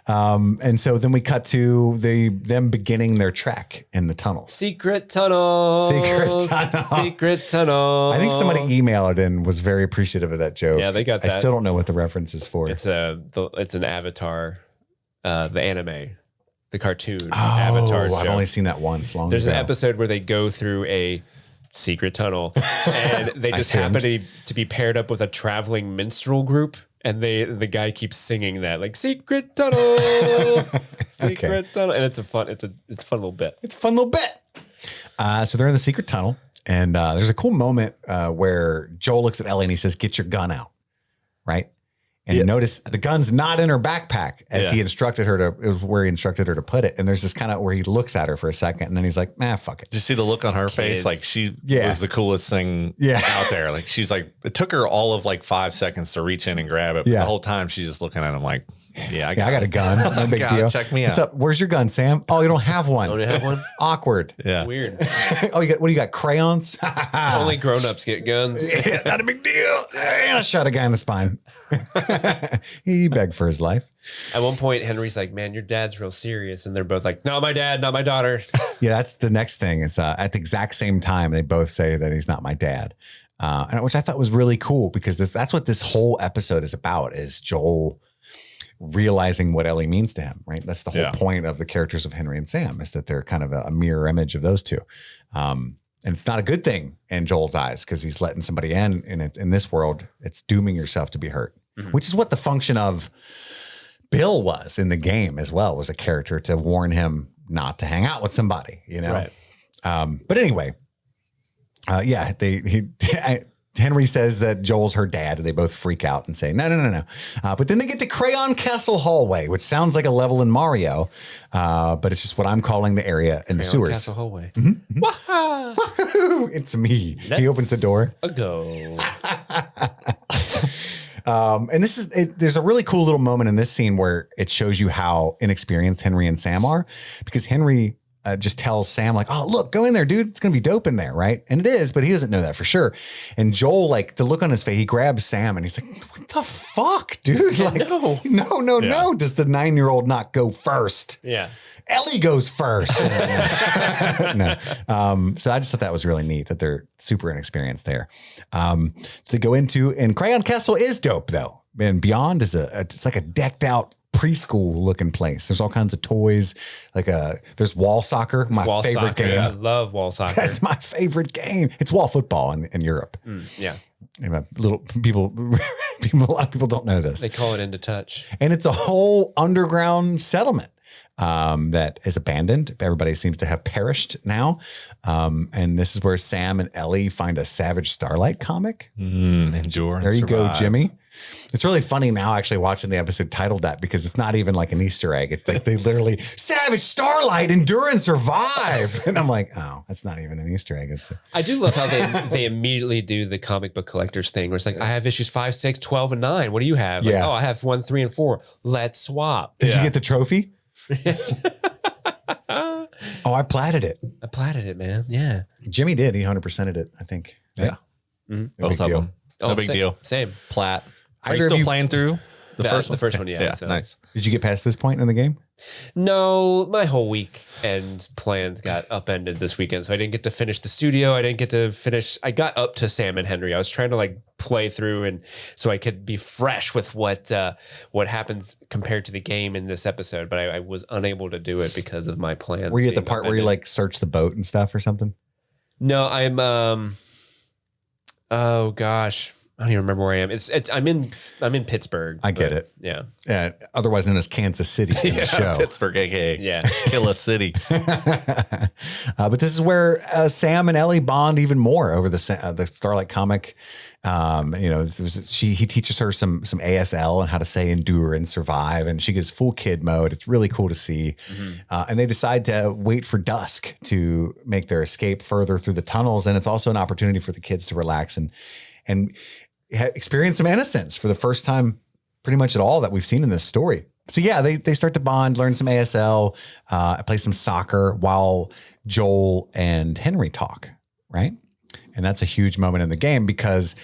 And so then we cut to them beginning their trek in the tunnels. Secret tunnel. Secret tunnel. I think somebody emailed and was very appreciative of that joke. Yeah, they got that. I still don't know what the reference is for. It's an Avatar, the anime, the cartoon Avatar joke. I've only seen that once. There's ago. an episode where they go through a secret tunnel and they just happen to be paired up with a traveling minstrel group. And the guy keeps singing that like secret tunnel, secret tunnel, and it's a fun little bit. It's a fun little bit. So they're in the secret tunnel, and there's a cool moment where Joel looks at Ellie and he says, "Get your gun out," right? And you notice the gun's not in her backpack as he instructed her to. It was where he instructed her to put it. And there's this kind of where he looks at her for a second, and then he's like, "Nah, fuck it." Did you see the look on her face? Like she was the coolest thing out there. Like she's like, it took her all of like 5 seconds to reach in and grab it. But the whole time she's just looking at him like, I got a gun. No big deal. Check me out. What's up? Where's your gun, Sam? Oh, you don't have one. Don't you have one? Awkward. Yeah. Weird. Oh, what do you got? Crayons? Only grown-ups get guns. Yeah, not a big deal. I shot a guy in the spine. He begged for his life. At one point, Henry's like, man, your dad's real serious. And they're both like, not my dad, not my daughter. Yeah, that's the next thing. Is at the exact same time, they both say that he's not my dad, which I thought was really cool because that's what this whole episode is about, is Joel realizing what Ellie means to him, right? That's the whole point of the characters of Henry and Sam, is that they're kind of a mirror image of those two. And it's not a good thing in Joel's eyes because he's letting somebody in, and in this world, it's dooming yourself to be hurt, which is what the function of Bill was in the game as well, was a character to warn him not to hang out with somebody, you know? Right. But anyway, Henry says that Joel's her dad, and they both freak out and say, no. But then they get to Crayon Castle Hallway, which sounds like a level in Mario, but it's just what I'm calling the area in the sewers. Castle Hallway. It's me. He opens the door. And there's a really cool little moment in this scene where it shows you how inexperienced Henry and Sam are, because Henry just tells Sam like, oh, look, go in there, dude. It's going to be dope in there. Right. And it is, but he doesn't know that for sure. And Joel, like, the look on his face, he grabs Sam and he's like, what the fuck, dude? Like, no. Does the 9-year-old not go first? Yeah. Ellie goes first. No. So I just thought that was really neat that they're super inexperienced there. To go into, and Crayon Castle is dope though. And Beyond is it's like a decked out preschool looking place. There's all kinds of toys. There's wall soccer, my favorite game. Yeah, I love wall soccer. That's my favorite game. It's wall football in Europe. Yeah. Little people, a lot of people don't know this. They call it Into Touch. And it's a whole underground settlement that is abandoned. Everybody seems to have perished now. And this is where Sam and Ellie find a Savage Starlight comic. Endure and There you survive. go, Jimmy. It's really funny now actually watching the episode titled that, because it's not even like an Easter egg. It's like they literally, Savage Starlight, endure and survive. And I'm like, oh, that's not even an Easter egg. I do love how they immediately do the comic book collectors thing where it's like, I have issues 5, 6, 12, and 9. What do you have? Like, Yeah. oh, I have 1, 3, and 4. Let's swap. Did you get the trophy? Oh, I platted it. I platted it, man. Yeah. Jimmy did. He 100%ed it, I think. Yeah. No Both big of deal. them. No big same, deal. Same. Plat. Are you Either of still you- playing through the first one? The first one, yeah. Yeah, So. nice. Did you get past this point in the game? No, my whole weekend plans got upended this weekend, so I didn't get to finish the studio. I didn't get to finish. I got up to Sam and Henry. I was trying to like play through, and so I could be fresh with what happens compared to the game in this episode. But I was unable to do it because of my plans. Were you at the being part where you upended. like search the boat and stuff or something? No, I'm. Oh gosh, I don't even remember where I am. I'm in Pittsburgh. I get but, it. Yeah. Otherwise known as Kansas City in the show. Pittsburgh, aka Yeah. Kill a City. But this is where Sam and Ellie bond even more over the Starlight comic. He teaches her some ASL and how to say endure and survive, and she gets full kid mode. It's really cool to see. And they decide to wait for dusk to make their escape further through the tunnels, and it's also an opportunity for the kids to relax and experience some innocence for the first time, pretty much at all that we've seen in this story. So yeah, they start to bond, learn some ASL, play some soccer while Joel and Henry talk, right? And that's a huge moment in the game because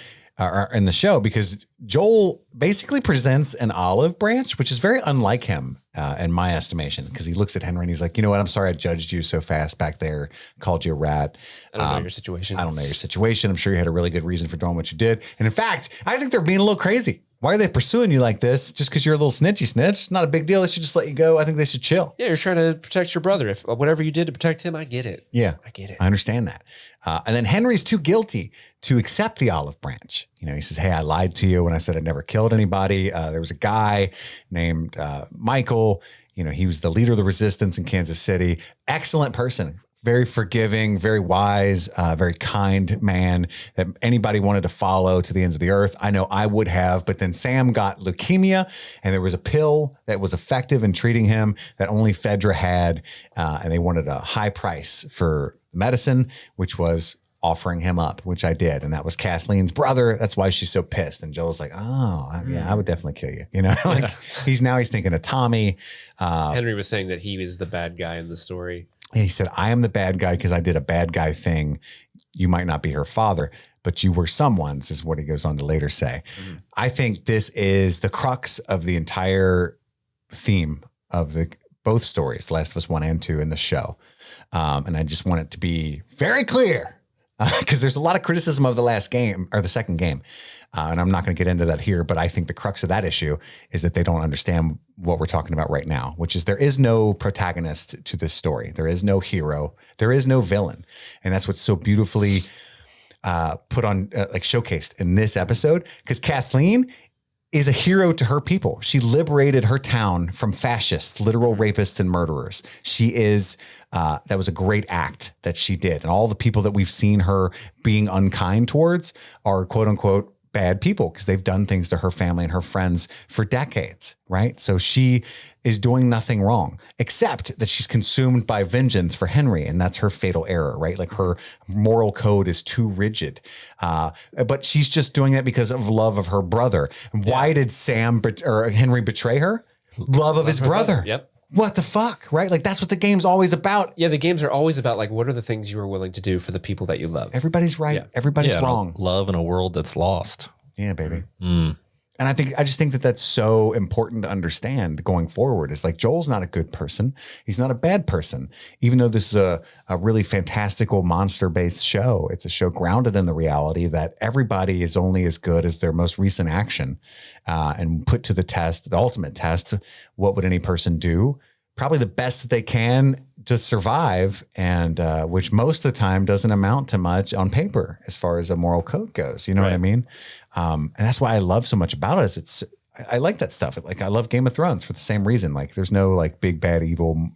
in the show, because Joel basically presents an olive branch, which is very unlike him in my estimation, because he looks at Henry and he's like, you know what? I'm sorry I judged you so fast back there, called you a rat. I don't know your situation. I don't know your situation. I'm sure you had a really good reason for doing what you did. And in fact, I think they're being a little crazy. Why are they pursuing you like this? Just because you're a little snitch? Not a big deal. They should just let you go. I think they should chill. Yeah, you're trying to protect your brother. If whatever you did to protect him, I get it. Yeah, I get it. I understand that. And then Henry's too guilty to accept the olive branch. You know, he says, hey, I lied to you when I said I never killed anybody. There was a guy named Michael. You know, he was the leader of the resistance in Kansas City. Excellent person. Very forgiving, very wise, very kind man that anybody wanted to follow to the ends of the earth. I know I would have, but then Sam got leukemia and there was a pill that was effective in treating him that only Fedra had. And they wanted a high price for medicine, which was offering him up, which I did. And that was Kathleen's brother. That's why she's so pissed. And Joel's like, oh, yeah, I would definitely kill you. You know, like he's thinking of Tommy. Henry was saying that he was the bad guy in the story. He said, I am the bad guy because I did a bad guy thing. You might not be her father, but you were someone's, is what he goes on to later say. I think this is the crux of the entire theme of both stories, The Last of Us 1 and 2 in the show. And I just want it to be very clear because there's a lot of criticism of the last game or the second game. And I'm not going to get into that here, but I think the crux of that issue is that they don't understand what we're talking about right now, which is there is no protagonist to this story. There is no hero. There is no villain. And that's what's so beautifully put on, showcased in this episode, because Kathleen is a hero to her people. She liberated her town from fascists, literal rapists and murderers. She is, that was a great act that she did. And all the people that we've seen her being unkind towards are quote unquote bad people because they've done things to her family and her friends for decades, right? So she is doing nothing wrong, except that she's consumed by vengeance for Henry, and that's her fatal error, right? Like her moral code is too rigid, but she's just doing that because of love of her brother. Why did Henry betray her? Love of his brother. Yep. What the fuck, right? Like that's what the game's always about. Yeah, the games are always about like what are the things you are willing to do for the people that you love. Everybody's right. Yeah. Everybody's wrong. Love in a world that's lost. Yeah, baby. And I just think that that's so important to understand going forward. Is like Joel's not a good person. He's not a bad person. Even though this is a really fantastical monster-based show, it's a show grounded in the reality that everybody is only as good as their most recent action, and put to the test, the ultimate test. What would any person do? Probably the best that they can to survive, and which most of the time doesn't amount to much on paper as far as a moral code goes. You know what I mean? And that's why I love so much about it. Is I like that stuff. Like I love Game of Thrones for the same reason. Like there's no like big bad evil,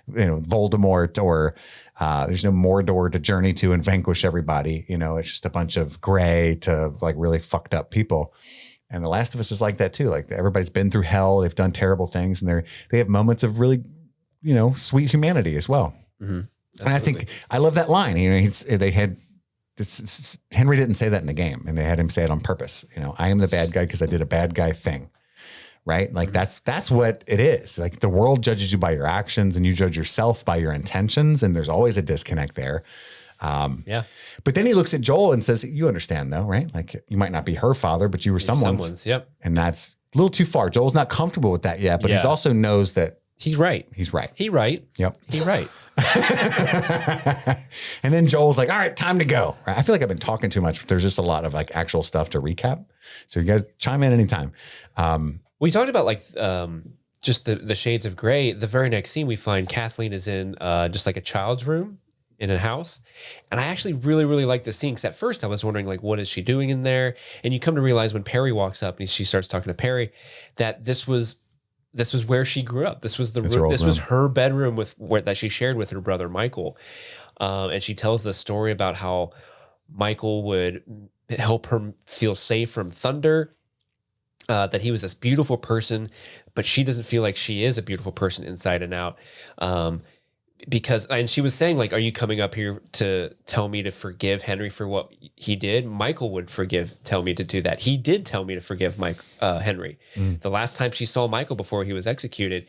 Voldemort, or there's no Mordor to journey to and vanquish everybody. It's just a bunch of gray to like really fucked up people. And The Last of Us is like that too. Like everybody's been through hell. They've done terrible things, and they have moments of really, sweet humanity as well. Mm-hmm. And I think I love that line. Henry didn't say that in the game, and they had him say it on purpose. I am the bad guy because I did a bad guy thing, right? Like that's what it is. Like the world judges you by your actions and you judge yourself by your intentions. And there's always a disconnect there. Yeah. But then he looks at Joel and says, you understand though, right? Like you might not be her father, but you were someone's. Yep. And that's a little too far. Joel's not comfortable with that yet, but he's also knows that he's right. He's right. He right. Yep. He right. And then Joel's like, all right, time to go. I feel like I've been talking too much, but there's just a lot of like actual stuff to recap. So you guys chime in anytime. We talked about like just the shades of gray. The very next scene we find Kathleen is in just like a child's room in a house. And I actually really, really like this scene because at first I was wondering like, what is she doing in there? And you come to realize when Perry walks up and she starts talking to Perry that this was where she grew up. This was the room. This was her bedroom that she shared with her brother Michael. And she tells the story about how Michael would help her feel safe from thunder. That he was this beautiful person, but she doesn't feel like she is a beautiful person inside and out. And she was saying like, are you coming up here to tell me to forgive Henry for what he did? Michael would tell me to do that. He did tell me to forgive Henry. The last time she saw Michael before he was executed,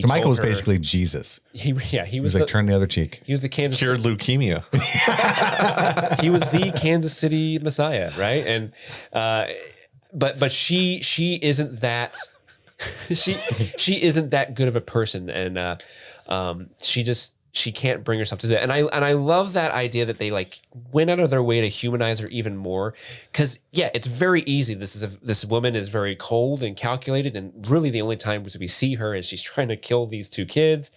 Michael was basically Jesus. He was like, turn the other cheek. He was the Kansas Cured leukemia. He was the Kansas City Messiah, right? And but she isn't that she isn't that good of a person, and she can't bring herself to that. And I love that idea that they like went out of their way to humanize her even more. Cause yeah, it's very easy. This woman is very cold and calculated. And really the only time we see her is she's trying to kill these two kids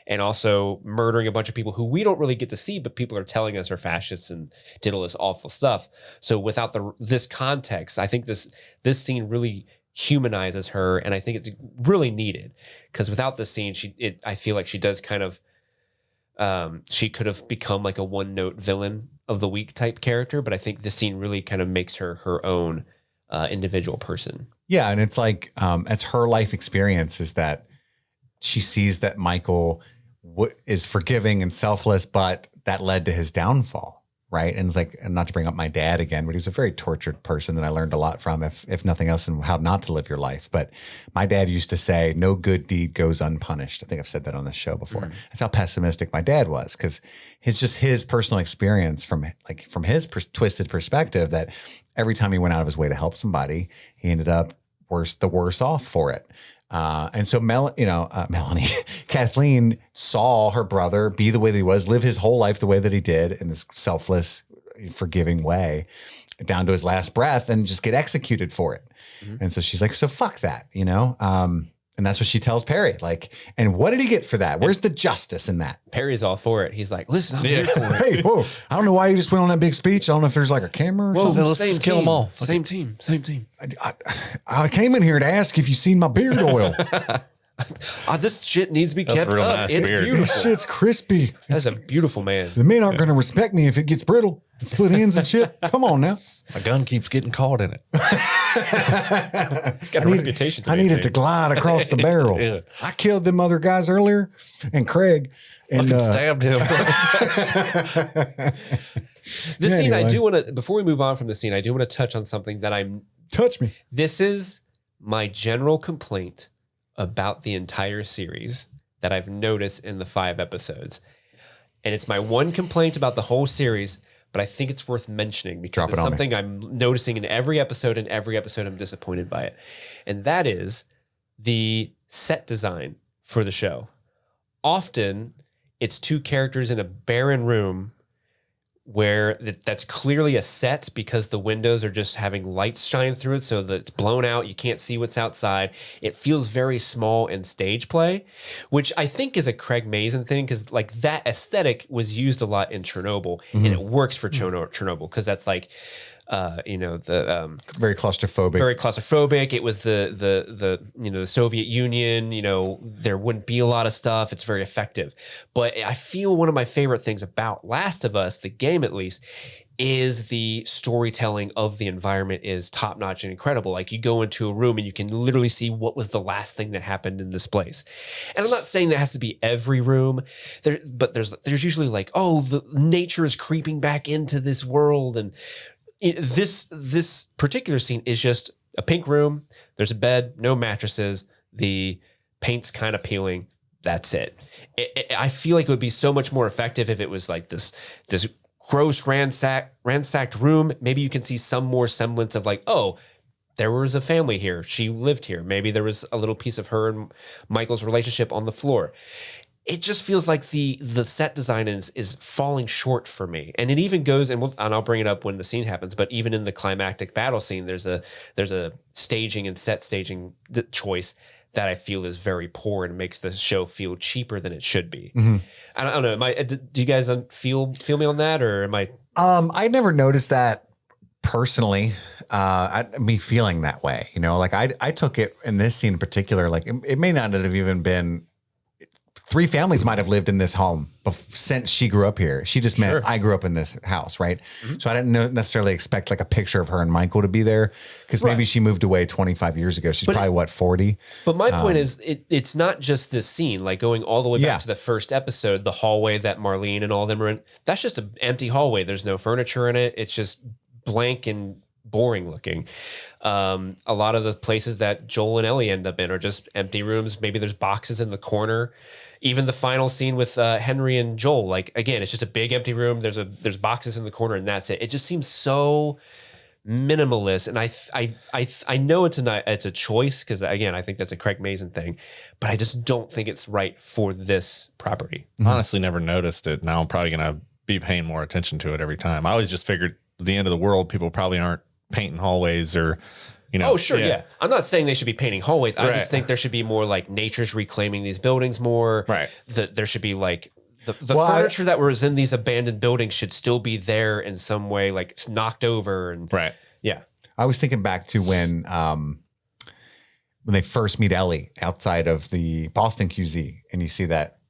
and also murdering a bunch of people who we don't really get to see, but people are telling us are fascists and did all this awful stuff. So without this context, I think this scene really humanizes her. And I think it's really needed because without this scene, I feel like she does kind of, she could have become like a one-note villain of the week type character, but I think this scene really kind of makes her her own individual person. Yeah, and it's like it's her life experience is that she sees that Michael is forgiving and selfless, but that led to his downfall, right? And it's like, and not to bring up my dad again, but he's a very tortured person that I learned a lot from, if nothing else, and how not to live your life. But my dad used to say, no good deed goes unpunished. I think I've said that on this show before. That's how pessimistic my dad was, because it's just his personal experience from his twisted perspective that every time he went out of his way to help somebody, he ended up the worse off for it. And so Melanie, Kathleen saw her brother be the way that he was, live his whole life the way that he did in this selfless, forgiving way down to his last breath and just get executed for it. Mm-hmm. And so she's like, so fuck that, and that's what she tells Perry. Like, and what did he get for that? Where's the justice in that? Perry's all for it. He's like, listen, I'm here for it. Hey, whoa. I don't know why you just went on that big speech. I don't know if there's like a camera or something. Let's just kill them all. Same team. I came in here to ask if you seen my beard oil. This shit needs to be kept up. Nice it's beard. beautiful. This shit's crispy. That's a beautiful man. The men aren't going to respect me if it gets brittle and split ends and shit. Come on now. My gun keeps getting caught in it. Got a reputation. I need it to glide across the barrel. Yeah. I killed them other guys earlier, and Craig, and Stabbed him. This scene, I do want to. Before we move on from the scene, I do want to touch on something that touch me. This is my general complaint about the entire series that I've noticed in the 5 episodes, and it's my one complaint about the whole series. But I think it's worth mentioning because it's something I'm noticing in every episode, and every episode I'm disappointed by it. And that is the set design for the show. Often it's 2 characters in a barren room where that's clearly a set because the windows are just having lights shine through it so that it's blown out. You can't see what's outside. It feels very small in stage play, which I think is a Craig Mazin thing because like that aesthetic was used a lot in Chernobyl and it works for Chernobyl because that's like, very claustrophobic. Very claustrophobic. It was the Soviet Union, there wouldn't be a lot of stuff. It's very effective. But I feel one of my favorite things about Last of Us, the game at least, is the storytelling of the environment is top notch and incredible. Like you go into a room and you can literally see what was the last thing that happened in this place. And I'm not saying that has to be every room but there's usually like, oh, the nature is creeping back into this world. And this particular scene is just a pink room. There's a bed, no mattresses. The paint's kind of peeling. That's it. I feel like it would be so much more effective if it was like this gross ransacked room. Maybe you can see some more semblance of like, oh, there was a family here. She lived here. Maybe there was a little piece of her and Michael's relationship on the floor. It just feels like the set design is falling short for me. And it even goes, and I'll bring it up when the scene happens, but even in the climactic battle scene, there's a staging and set staging choice that I feel is very poor and makes the show feel cheaper than it should be. Mm-hmm. I don't know. Do you guys feel me on that, or am I? I never noticed that personally. Me feeling that way, like I took it in this scene in particular. Like it may not have even been. 3 families might have lived in this home since she grew up here. She just meant I grew up in this house, right? Mm-hmm. So I didn't necessarily expect like a picture of her and Michael to be there because maybe she moved away 25 years ago. She's probably 40? But my point is it's not just this scene, like going all the way back to the first episode, the hallway that Marlene and all of them are in. That's just an empty hallway. There's no furniture in it. It's just blank and boring looking. A lot of the places that Joel and Ellie end up in are just empty rooms. Maybe there's boxes in the corner. Even the final scene with Henry and Joel, like again, it's just a big empty room. There's boxes in the corner, and that's it. It just seems so minimalist. And I know it's a choice because again, I think that's a Craig Mazin thing, but I just don't think it's right for this property. Honestly, never noticed it. Now I'm probably gonna be paying more attention to it every time. I always just figured at the end of the world, people probably aren't painting hallways or. Oh, sure, yeah. I'm not saying they should be painting hallways. I just think there should be more like nature's reclaiming these buildings more. Right. There should be like the furniture that was in these abandoned buildings should still be there in some way, like it's knocked over and yeah. I was thinking back to when they first meet Ellie outside of the Boston QZ, and you see that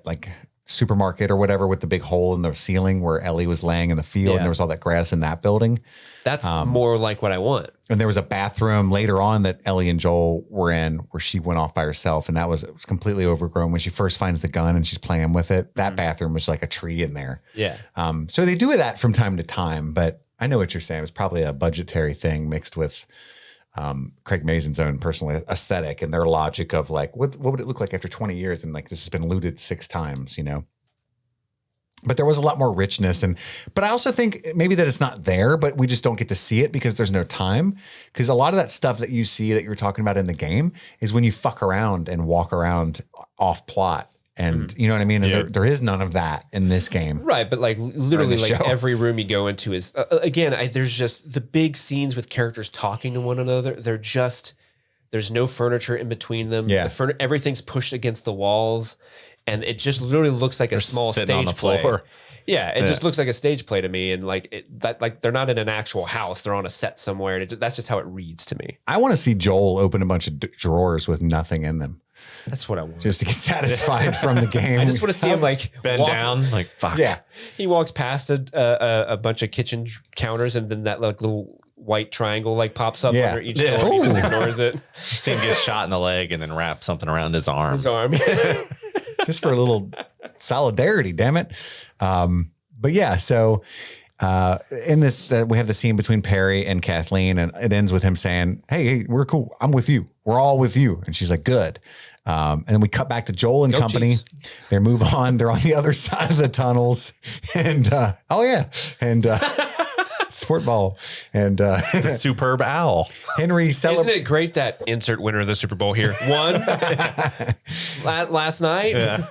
like supermarket or whatever with the big hole in the ceiling where Ellie was laying in the field and there was all that grass in that building. That's more like what I want. And there was a bathroom later on that Ellie and Joel were in where she went off by herself, and it was completely overgrown when she first finds the gun and she's playing with it. That bathroom was like a tree in there. Yeah. So they do that from time to time, but I know what you're saying. It's probably a budgetary thing mixed with Craig Mazin's own personal aesthetic and their logic of like, what would it look like after 20 years? And like, this has been looted 6 times, But there was a lot more richness. But I also think maybe that it's not there, but we just don't get to see it because there's no time. Because a lot of that stuff that you see that you're talking about in the game is when you fuck around and walk around off plot. And you know what I mean? And there is none of that in this game. Right. But like literally like every room you go into is, again, there's just the big scenes with characters talking to one another. There's no furniture in between them. Yeah. Everything's pushed against the walls. And it just literally looks like a small stage play. Yeah, it just looks like a stage play to me. And like they're not in an actual house; they're on a set somewhere. And that's just how it reads to me. I want to see Joel open a bunch of drawers with nothing in them. That's what I want. Just to get satisfied from the game. I just want to see him like bend down, like fuck. Yeah, he walks past a bunch of kitchen counters, and then that like little white triangle like pops up under each door. He just ignores it. See him get shot in the leg and then wrap something around his arm. Just for a little solidarity, damn it. But yeah, so in this, we have the scene between Perry and Kathleen, and it ends with him saying, hey, we're cool. I'm with you. We're all with you. And she's like, good. And then we cut back to Joel and company. Chiefs. They move on. They're on the other side of the tunnels. And, sport ball and superb owl. Henry Isn't it great that insert winner of the Super Bowl here won last night? Yeah.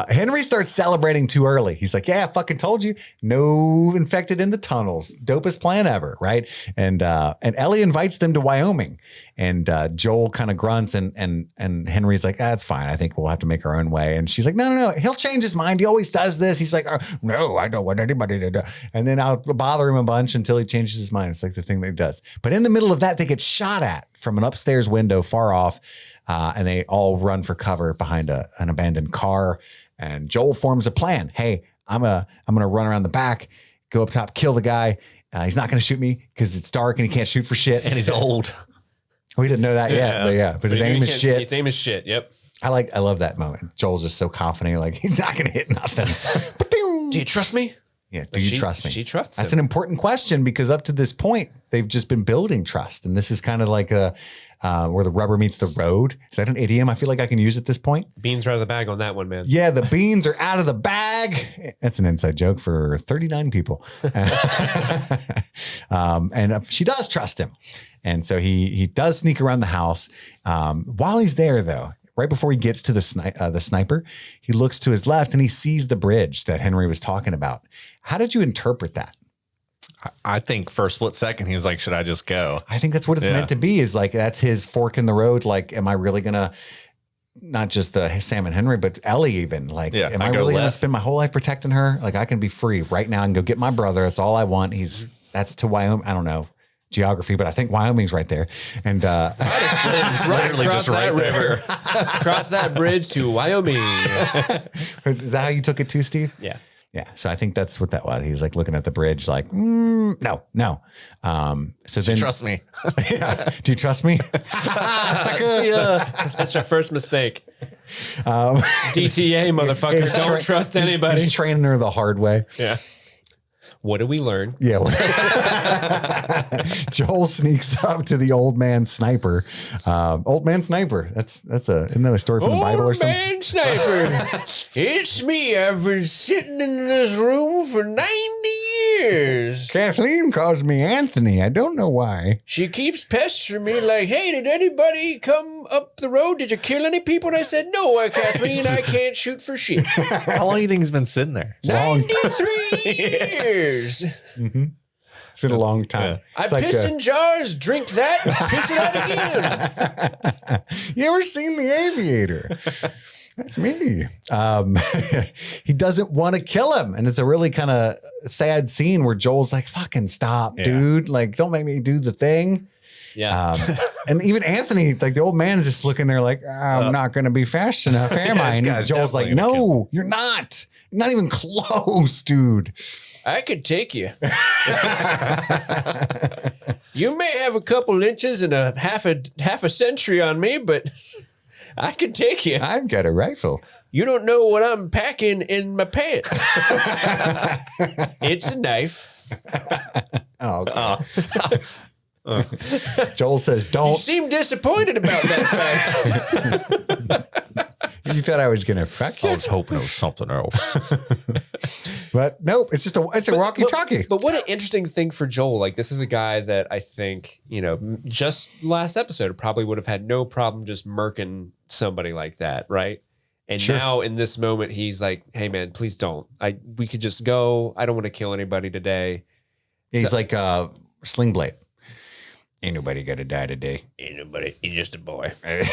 Henry starts celebrating too early. He's like, yeah, I fucking told you. No infected in the tunnels. Dopest plan ever. Right. And Ellie invites them to Wyoming, and Joel kind of grunts and Henry's like, that's fine. I think we'll have to make our own way. And she's like, no. He'll change his mind. He always does this. He's like, no, I don't want anybody to do. And then I'll bother him a bunch until he changes his mind. It's like the thing that he does. But in the middle of that, they get shot at from an upstairs window far off. And they all run for cover behind an abandoned car. And Joel forms a plan. Hey, I'm going to run around the back, go up top, kill the guy. He's not going to shoot me because it's dark and he can't shoot for shit. And he's old. We didn't know that yet. But his aim is shit. His aim is shit. Yep. I love that moment. Joel's just so confident. Like, he's not going to hit nothing. Do you trust me? Yeah. Do you trust me? She trusts him. That's an important question because up to this point, they've just been building trust. And this is kind of like where the rubber meets the road. Is that an idiom? I feel like I can use at this point. Beans are out of the bag on that one, man. Yeah, the beans are out of the bag. That's an inside joke for 39 people. And she does trust him. And so he does sneak around the house. While he's there, though, right before he gets to the sniper, he looks to his left and he sees the bridge that Henry was talking about. How did you interpret that? I think for a split second, he was like, should I just go? I think that's what it's meant to be, is like, that's his fork in the road. Like, am I really going to, not just Sam and Henry, but Ellie even, like, am I really going to spend my whole life protecting her? Like, I can be free right now and go get my brother. That's all I want. That's to Wyoming. I don't know geography, but I think Wyoming's right there. And literally just right there. Cross that bridge to Wyoming. Is that how you took it too, Steve? Yeah. Yeah. So I think that's what that was. He's like looking at the bridge like, no. So then Trust me. Yeah. Do you trust me? That's your first mistake. DTA, motherfucker. Don't trust anybody. He's training her the hard way. Yeah. What do we learn? Yeah. Joel sneaks up to the old man sniper. Old man sniper. Isn't that a story from the Bible or something? Old man sniper. It's me. I've been sitting in this room for 90 years. Kathleen calls me Anthony. I don't know why. She keeps pestering me like, hey, did anybody come up the road? Did you kill any people? And I said, no, Kathleen, I can't shoot for shit. How long do you think he's been sitting there? 93 years. Mm-hmm. It's been a long time. I piss in jars, drink that, piss it out again. You ever seen The Aviator? That's me. He doesn't want to kill him. And it's a really kind of sad scene where Joel's like, fucking stop, dude. Like, don't make me do the thing. Yeah. And even Anthony, like the old man is just looking there like, I'm not going to be fast enough, am I? And Joel's like, no, you're not. You're not even close, dude. I could take you. You may have a couple inches and a half a century on me, but I could take you. I've got a rifle. You don't know what I'm packing in my pants. It's a knife. Oh, okay. Joel says, don't. You seem disappointed about that fact. You thought I was going to fuck you. I was hoping it was something else. But nope, it's a walkie-talkie. But what an interesting thing for Joel. Like, this is a guy that I think, just last episode probably would have had no problem just murking somebody like that, right? And now in this moment, he's like, hey, man, please don't. We could just go. I don't want to kill anybody today. He's like Sling Blade. Ain't nobody got to die today. Ain't nobody. He's just a boy. I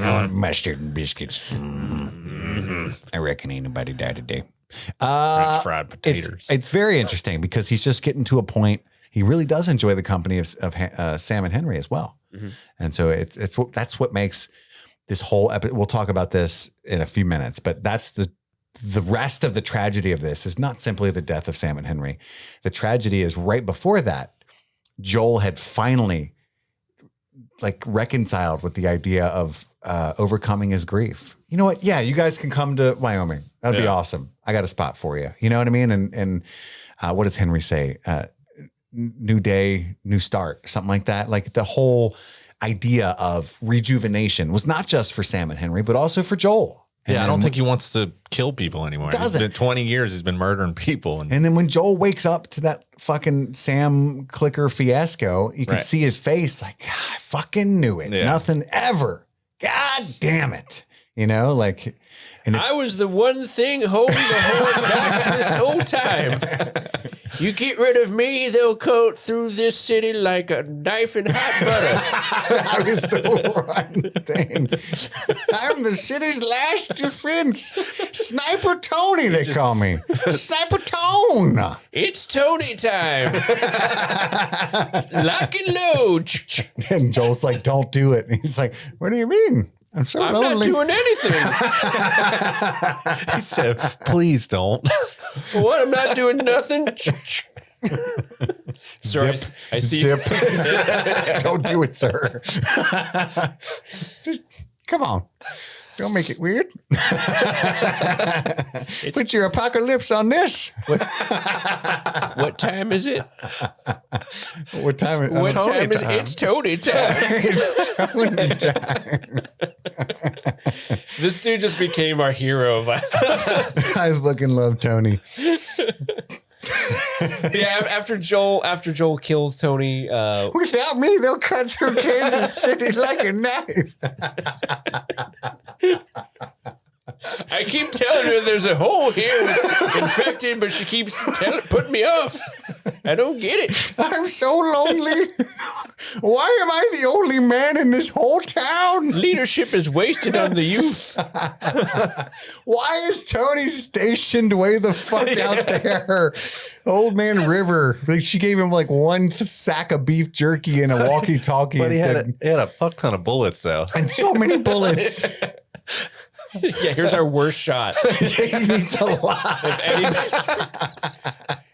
want mustard and biscuits. I reckon ain't nobody die today. French fried potatoes. It's very interesting because he's just getting to a point. He really does enjoy the company of Sam and Henry as well. Mm-hmm. And so that's what makes this whole episode. We'll talk about this in a few minutes, but that's the rest of the tragedy of this is not simply the death of Sam and Henry. The tragedy is right before that, Joel had finally reconciled with the idea of overcoming his grief. You know what? Yeah, you guys can come to Wyoming. That'd be awesome. I got a spot for you. You know what I mean? And what does Henry say? New day, new start, something like that. Like the whole idea of rejuvenation was not just for Sam and Henry, but also for Joel. And I don't think he wants to kill people anymore. Doesn't. He's been 20 years, he's been murdering people. And then when Joel wakes up to that fucking Sam clicker fiasco, you can see his face like, I fucking knew it. Yeah. Nothing ever. God damn it. I was the one thing holding the horde back this whole time. You get rid of me, they'll coat through this city like a knife in hot butter. That was the one thing. I'm the city's last defense. Sniper Tony, they call me. Sniper Tone. It's Tony time. Lock and load. And Joel's like, don't do it. And he's like, what do you mean? I'm lonely. Not doing anything. He said, please don't. What? I'm not doing nothing. Sorry, I see. Zip. Don't do it, sir. Just come on. Don't make it weird. Put your apocalypse on this. What time is it? What time is it? It's Tony time. It's Tony time. This dude just became our hero of last time. I fucking love Tony. Yeah, after Joel kills Tony, without me, they'll cut through Kansas City like a knife. I keep telling her there's a hole here with infected, but she keeps putting me off. I don't get it. I'm so lonely. Why am I the only man in this whole town? Leadership is wasted on the youth. Why is Tony stationed way the fuck out there? Old Man River. Like she gave him like one sack of beef jerky and a walkie-talkie. But he and had a fuck ton of bullets, though. and so many bullets. Yeah, here's our worst shot. He needs a lot.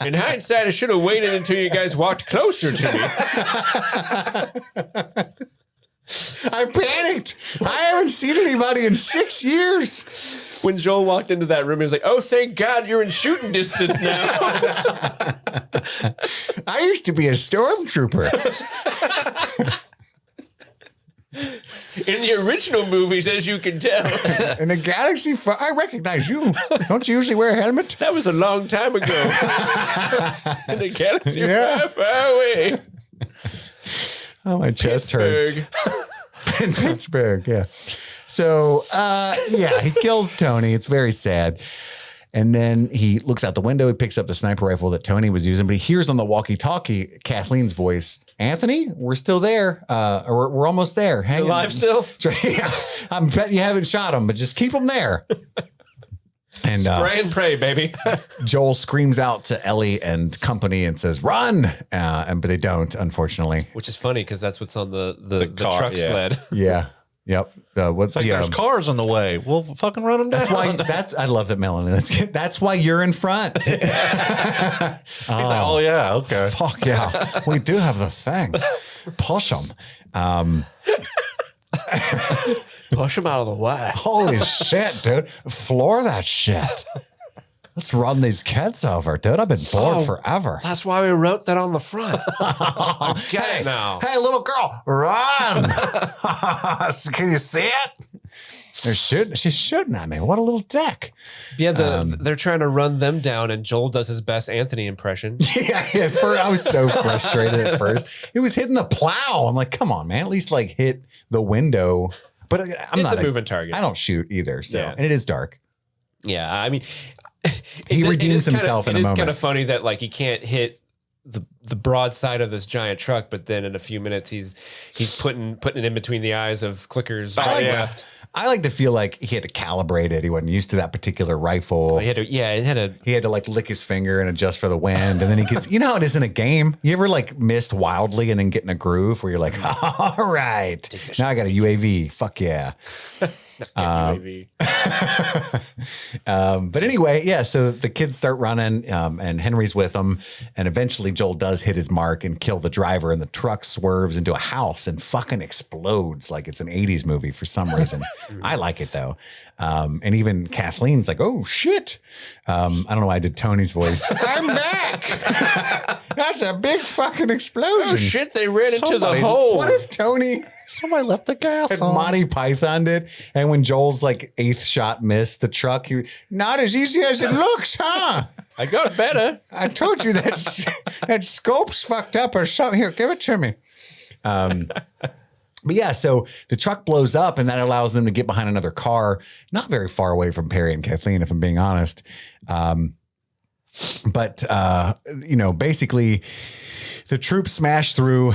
In hindsight, I should have waited until you guys walked closer to me. I panicked. I haven't seen anybody in 6 years. When Joel walked into that room, he was like, "Oh, thank God you're in shooting distance now." I used to be a stormtrooper. In the original movies, as you can tell. In a galaxy far, I recognize you. Don't you usually wear a helmet? That was a long time ago. In a galaxy Yeah. far, far away. Oh, my chest hurts. In Pittsburgh, yeah. So, yeah, he kills Tony. It's very sad. And then he looks out the window. He picks up the sniper rifle that Tony was using, but he hears on the walkie-talkie Kathleen's voice, "Anthony, we're still there. Or we're almost there. Hang Alive still? Yeah, I bet you haven't shot him, but just keep him there." And Spray and pray, baby. Joel screams out to Ellie and company and says, "Run!" But they don't, unfortunately. Which is funny because that's what's on the car, truck yeah. sled. Yeah. Yep. What's Like there's cars on the way. We'll fucking run them down. I love that, Melanie. That's why you're in front. He's like, oh yeah, okay. Fuck yeah. We do have the thing. Push them. Push him out of the way. Holy shit, dude. Floor that shit. Let's run these kids over, dude. I've been bored forever. That's why we wrote that on the front. Get it now. Hey, little girl, run. Can you see it? They're shooting. She's shooting at me. What a little dick. Yeah, they're trying to run them down, and Joel does his best Anthony impression. Yeah. I was so frustrated at first. It was hitting the plow. I'm like, come on, man. At least like hit the window. But I'm It's not a moving target. I don't shoot either. So, Yeah. and it is dark. Yeah, I mean, He redeems himself in a moment. It is kind of funny that like he can't hit the broad side of this giant truck, but then in a few minutes he's putting it in between the eyes of clickers right left. I like to feel like he had to calibrate it. He wasn't used to that particular rifle. He had to like lick his finger and adjust for the wind. And then he gets, you know how it is in a game? You ever like missed wildly and then get in a groove where you're like, all right, now I got a UAV. Fuck yeah. But anyway, yeah, so the kids start running and Henry's with them. And eventually Joel does hit his mark and kill the driver, and the truck swerves into a house and fucking explodes like it's an 80s movie for some reason. I like it though. And even Kathleen's like, "Oh shit." I don't know why I did Tony's voice. "I'm back." That's a big fucking explosion. Oh shit, they ran into the hole. What if somebody left the gas on? Monty Python did. And when Joel's like 8th shot missed the truck, not as easy as it looks, huh? I got better. I told you that scope's fucked up or something. Here, give it to me. But yeah, so the truck blows up and that allows them to get behind another car, not very far away from Perry and Kathleen, if I'm being honest. But basically the troops smashed through.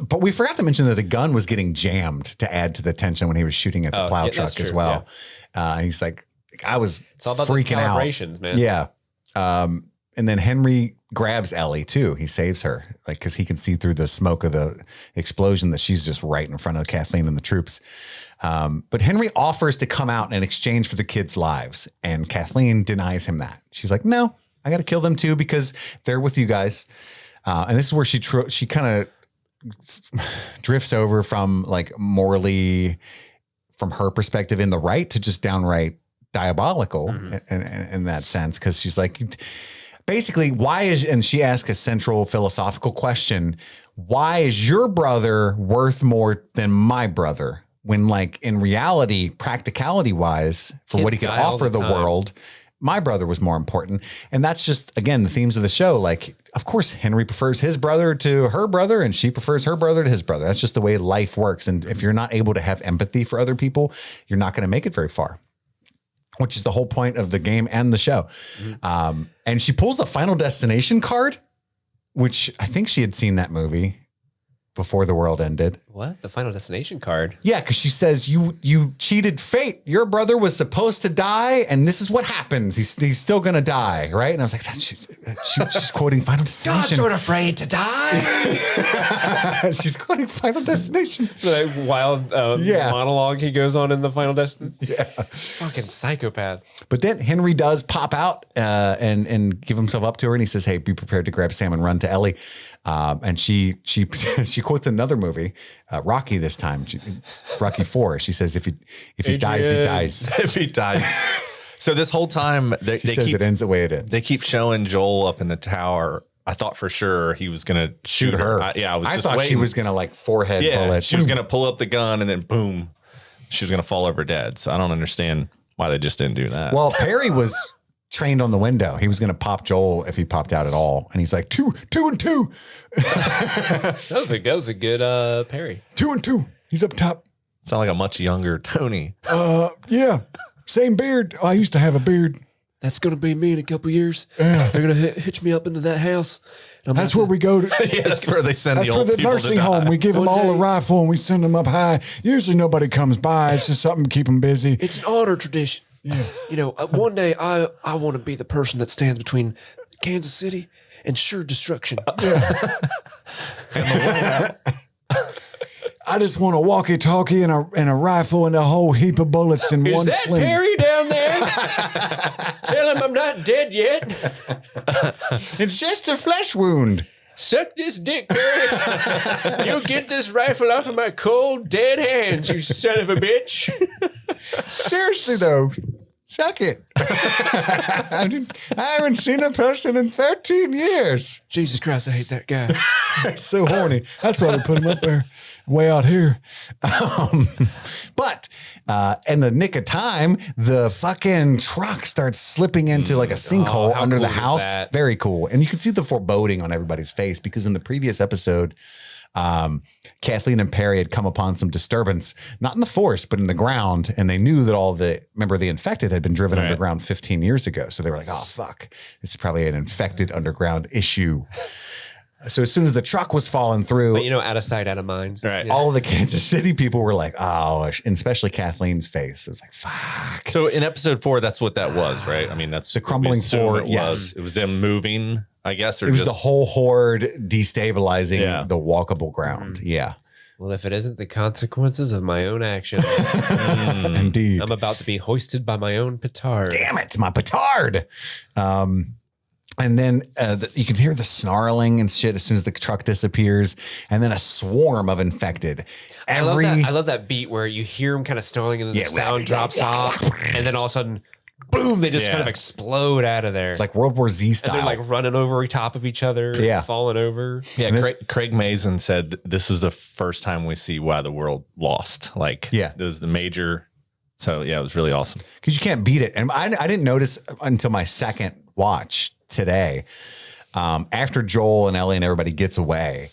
But we forgot to mention that the gun was getting jammed to add to the tension when he was shooting at the plow truck as well. Yeah. And he's like, I was it's all about freaking those out. calibrations, man. Yeah. And then Henry grabs Ellie too. He saves her, like, because he can see through the smoke of the explosion that she's just right in front of Kathleen and the troops. But Henry offers to come out in exchange for the kids' lives, and Kathleen denies him that. She's like, "No, I got to kill them too because they're with you guys." And this is where she kind of drifts over from like morally from her perspective in the right to just downright diabolical in that sense. Cause she's like, basically and she asks a central philosophical question. Why is your brother worth more than my brother? When like in reality, practicality wise for what he could offer the world, my brother was more important. And that's just, again, the themes of the show. Like, of course, Henry prefers his brother to her brother and she prefers her brother to his brother. That's just the way life works. And if you're not able to have empathy for other people, you're not going to make it very far, which is the whole point of the game and the show. And she pulls the Final Destination card, which I think she had seen that movie before the world ended. What? The Final Destination card? Yeah, because she says you cheated fate. Your brother was supposed to die, and this is what happens. He's still gonna die, right? And I was like, she's quoting Final Destination. God's not afraid to die. She's quoting Final Destination. The wild monologue he goes on in the Final Destination. Yeah, fucking psychopath. But then Henry does pop out and give himself up to her, and he says, "Hey, be prepared to grab Sam and run to Ellie." And she quotes another movie, Rocky this time, Rocky 4. She says, if he dies, he dies. If he dies. So this whole time they says it ends the way it ends. They keep showing Joel up in the tower. I thought for sure he was going to shoot her. I thought she was going to like forehead bullet. She was going to pull up the gun and then boom, she was going to fall over dead. So I don't understand why they just didn't do that. Well, Perry was trained on the window. He was going to pop Joel if he popped out at all. And he's like, two and two. That was a good parry. 2 and 2. He's up top. Sound like a much younger Tony. Yeah. Same beard. I used to have a beard. That's going to be me in a couple years. Yeah. They're going to hitch me up into that house. That's where we go to. That's where they send the old people to die. That's for the nursing home. We give them all a rifle and we send them up high. Usually nobody comes by. It's just something to keep them busy. It's an honor tradition. Yeah. You know, one day I want to be the person that stands between Kansas City and sure destruction. Yeah. I just want a walkie-talkie and a rifle and a whole heap of bullets in one sling. Is that Perry down there? Tell him I'm not dead yet. It's just a flesh wound. Suck this dick, Perry. You'll get this rifle off of my cold, dead hands, you son of a bitch. Seriously, though, suck it. I haven't seen a person in 13 years. Jesus Christ, I hate that guy. It's so horny. That's why we put him up there, way out here. But in the nick of time, the fucking truck starts slipping into like a sinkhole under the house. Very cool. And you can see the foreboding on everybody's face because in the previous episode, Kathleen and Perry had come upon some disturbance, not in the force, but in the ground. And they knew that the infected had been driven underground 15 years ago. So they were like, oh, fuck, it's probably an infected underground issue. So as soon as the truck was falling through, but out of sight, out of mind. Right. Yeah. All of the Kansas City people were like, oh, and especially Kathleen's face. It was like, fuck. So in episode 4, that's what that was, right? I mean, that's the crumbling floor. Yes. It was them moving, I guess. Or it was the whole horde destabilizing the walkable ground. Yeah. Well, if it isn't the consequences of my own actions, Indeed. I'm about to be hoisted by my own petard. Damn it, my petard. And then you can hear the snarling and shit as soon as the truck disappears. And then a swarm of infected. I love that beat where you hear them kind of snarling and then the sound drops off. And then all of a sudden, boom, they just kind of explode out of there. Like World War Z style. And they're like running over top of each other, falling over. Yeah, Craig Mazin said this is the first time we see why the world lost. Like, this was the major. So, yeah, it was really awesome. Because you can't beat it. And I didn't notice until my second watch today, after Joel and Ellie and everybody gets away,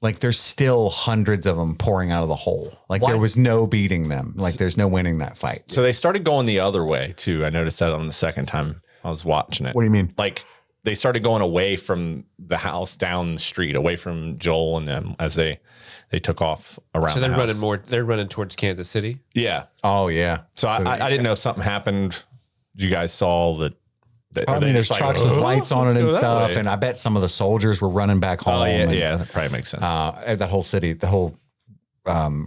like there's still hundreds of them pouring out of the hole. Like there was no beating them. Like there's no winning that fight. So they started going the other way too. I noticed that on the second time I was watching it. What do you mean? Like they started going away from the house down the street, away from Joel and them as they took off around. So they're the house. They're running towards Kansas City. Yeah. Oh yeah. So I didn't know if something happened. You guys saw that. I mean, there's trucks with lights on it and stuff, and I bet some of the soldiers were running back home. Oh, yeah, that probably makes sense. That whole city, the whole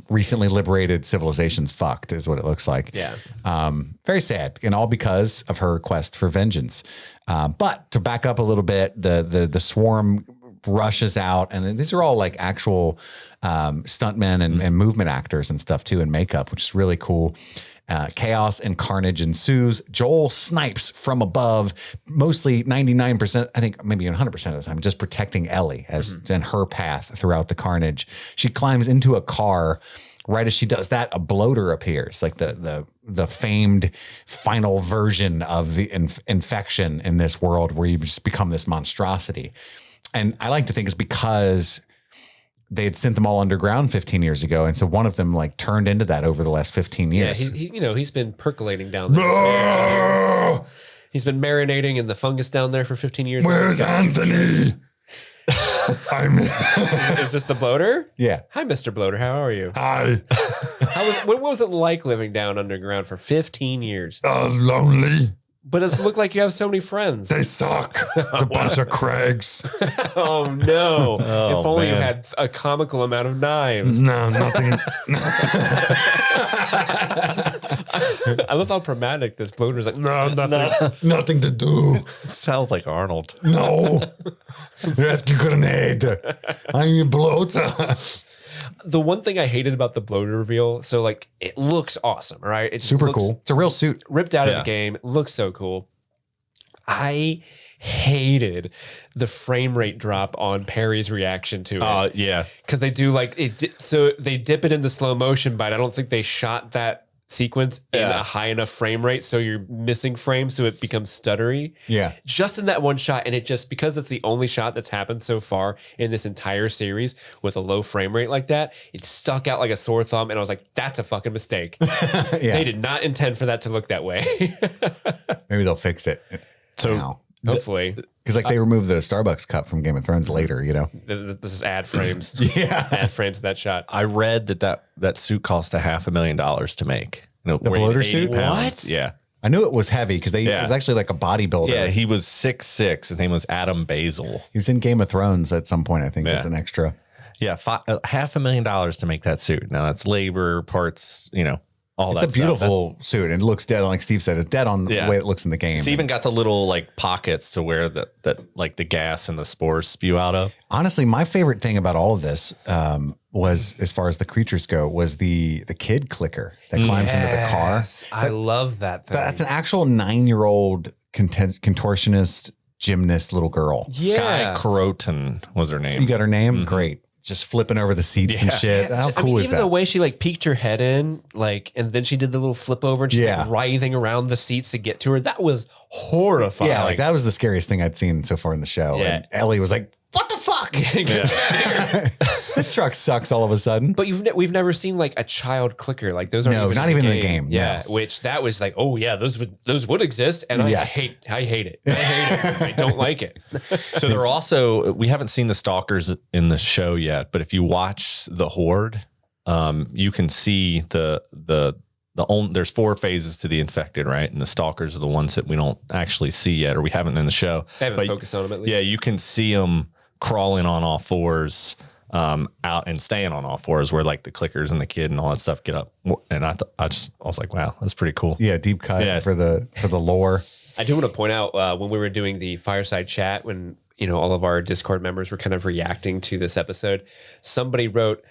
recently liberated civilization's fucked, is what it looks like. Yeah. Very sad, and all because of her quest for vengeance. But to back up a little bit, the swarm rushes out. And these are all like actual stuntmen and movement actors and stuff too, and makeup, which is really cool. Chaos and carnage ensues. Joel snipes from above, mostly 99%, I think maybe 100% of the time, just protecting Ellie and her path throughout the carnage. She climbs into a car. Right as she does that, a bloater appears, like the famed final version of the infection in this world where you just become this monstrosity. And I like to think it's because they had sent them all underground 15 years ago. And so one of them like turned into that over the last 15 years. Yeah, he's been percolating down there. He's been marinating in the fungus down there for 15 years. Where's Anthony? Is this the bloater? Yeah. Hi, Mr. Bloater. How are you? Hi. What was it like living down underground for 15 years? Lonely. But it looked like you have so many friends. They suck. It's a bunch of Craigs. Oh, no. Oh, if only you man. had a comical amount of knives. No, nothing. I love how dramatic this bloater is like, no, nothing. Nothing to do. Sounds like Arnold. No. Rescue grenade. I'm a bloater. The one thing I hated about the bloater reveal, so like it looks awesome, right? It Super looks cool. It's a real suit. ripped out of Yeah. the game. It looks so cool. I hated the frame rate drop on Perry's reaction to it. Yeah. Because they do like it. So they dip it into slow motion, but I don't think they shot that sequence in a high enough frame rate. So you're missing frames. So it becomes stuttery. Yeah. Just in that one shot. And it just, because it's the only shot that's happened so far in this entire series with a low frame rate like that, it stuck out like a sore thumb. And I was like, that's a fucking mistake. Yeah. They did not intend for that to look that way. Maybe they'll fix it. So Hopefully. Because like they removed the Starbucks cup from Game of Thrones later, you know? This is ad frames. Yeah. Ad frames to that shot. I read that suit cost $500,000 to make. You know, The weighing bloater 80 suit? pounds. What? Yeah. I knew it was heavy because it Yeah. was actually like a bodybuilder. Yeah. He was 6'6". His name was Adam Basil. He was in Game of Thrones at some point, I think, Yeah. as an extra. Yeah. $500,000 to make that suit. Now that's labor, parts, you know, all that It's a stuff. beautiful suit. And it looks dead on, like Steve said, it's dead on Yeah. the way it looks in the game. It's even got the little like pockets to where that like the gas and the spores spew out of. Honestly, my favorite thing about all of this was, as far as the creatures go, was the kid clicker that climbs into the car. Yes, I love that thing. That's an actual 9-year-old contortionist gymnast little girl. Yeah. Sky Croton was her name. You got her name? Great. Just flipping over the seats and shit. How cool is even that? the way she like peeked her head in, like, and then she did the little flip over and she's Yeah. like writhing around the seats to get to her. That was horrifying. Yeah, like that was the scariest thing I'd seen so far in the show. Yeah. And Ellie was like, "What the fuck? This truck sucks all of a sudden." But we've never seen like a child clicker. Like those are No, not even in the game, Yeah, which that was like, oh yeah, those would exist, and Yes. I hate it. I hate it. I don't like it. So there are also, we haven't seen the stalkers in the show yet, but if you watch the Horde, you can see there's 4 phases to the infected, right? And the stalkers are the ones that we don't actually see yet, or we haven't in the show. They haven't But focused on them at least. yeah, you can see them crawling on all fours, out and staying on all fours, where like the clickers and the kid and all that stuff get up. And I was like, wow, that's pretty cool. Yeah, deep cut Yeah. for the lore. I do want to point out when we were doing the fireside chat, when all of our Discord members were kind of reacting to this episode, somebody wrote,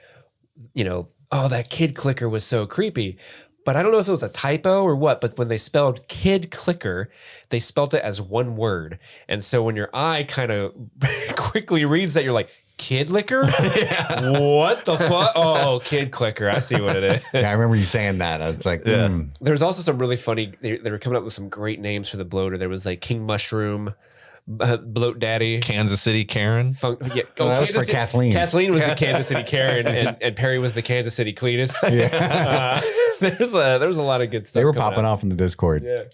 oh, that kid clicker was so creepy. But I don't know if it was a typo or what, but when they spelled kid clicker, they spelled it as one word. And so when your eye kind of quickly reads that, you're like, kid liquor? What the fuck? Oh, kid clicker. I see what it is. Yeah, I remember you saying that. I was like, There was also some really funny, they were coming up with some great names for the bloater. There was like King Mushroom, Bloat Daddy. Kansas City Karen. that was for Kathleen. Kathleen was the Kansas City Karen, and Perry was the Kansas City Cletus. There was a lot of good stuff. They were coming popping out. off in the Discord. Yeah.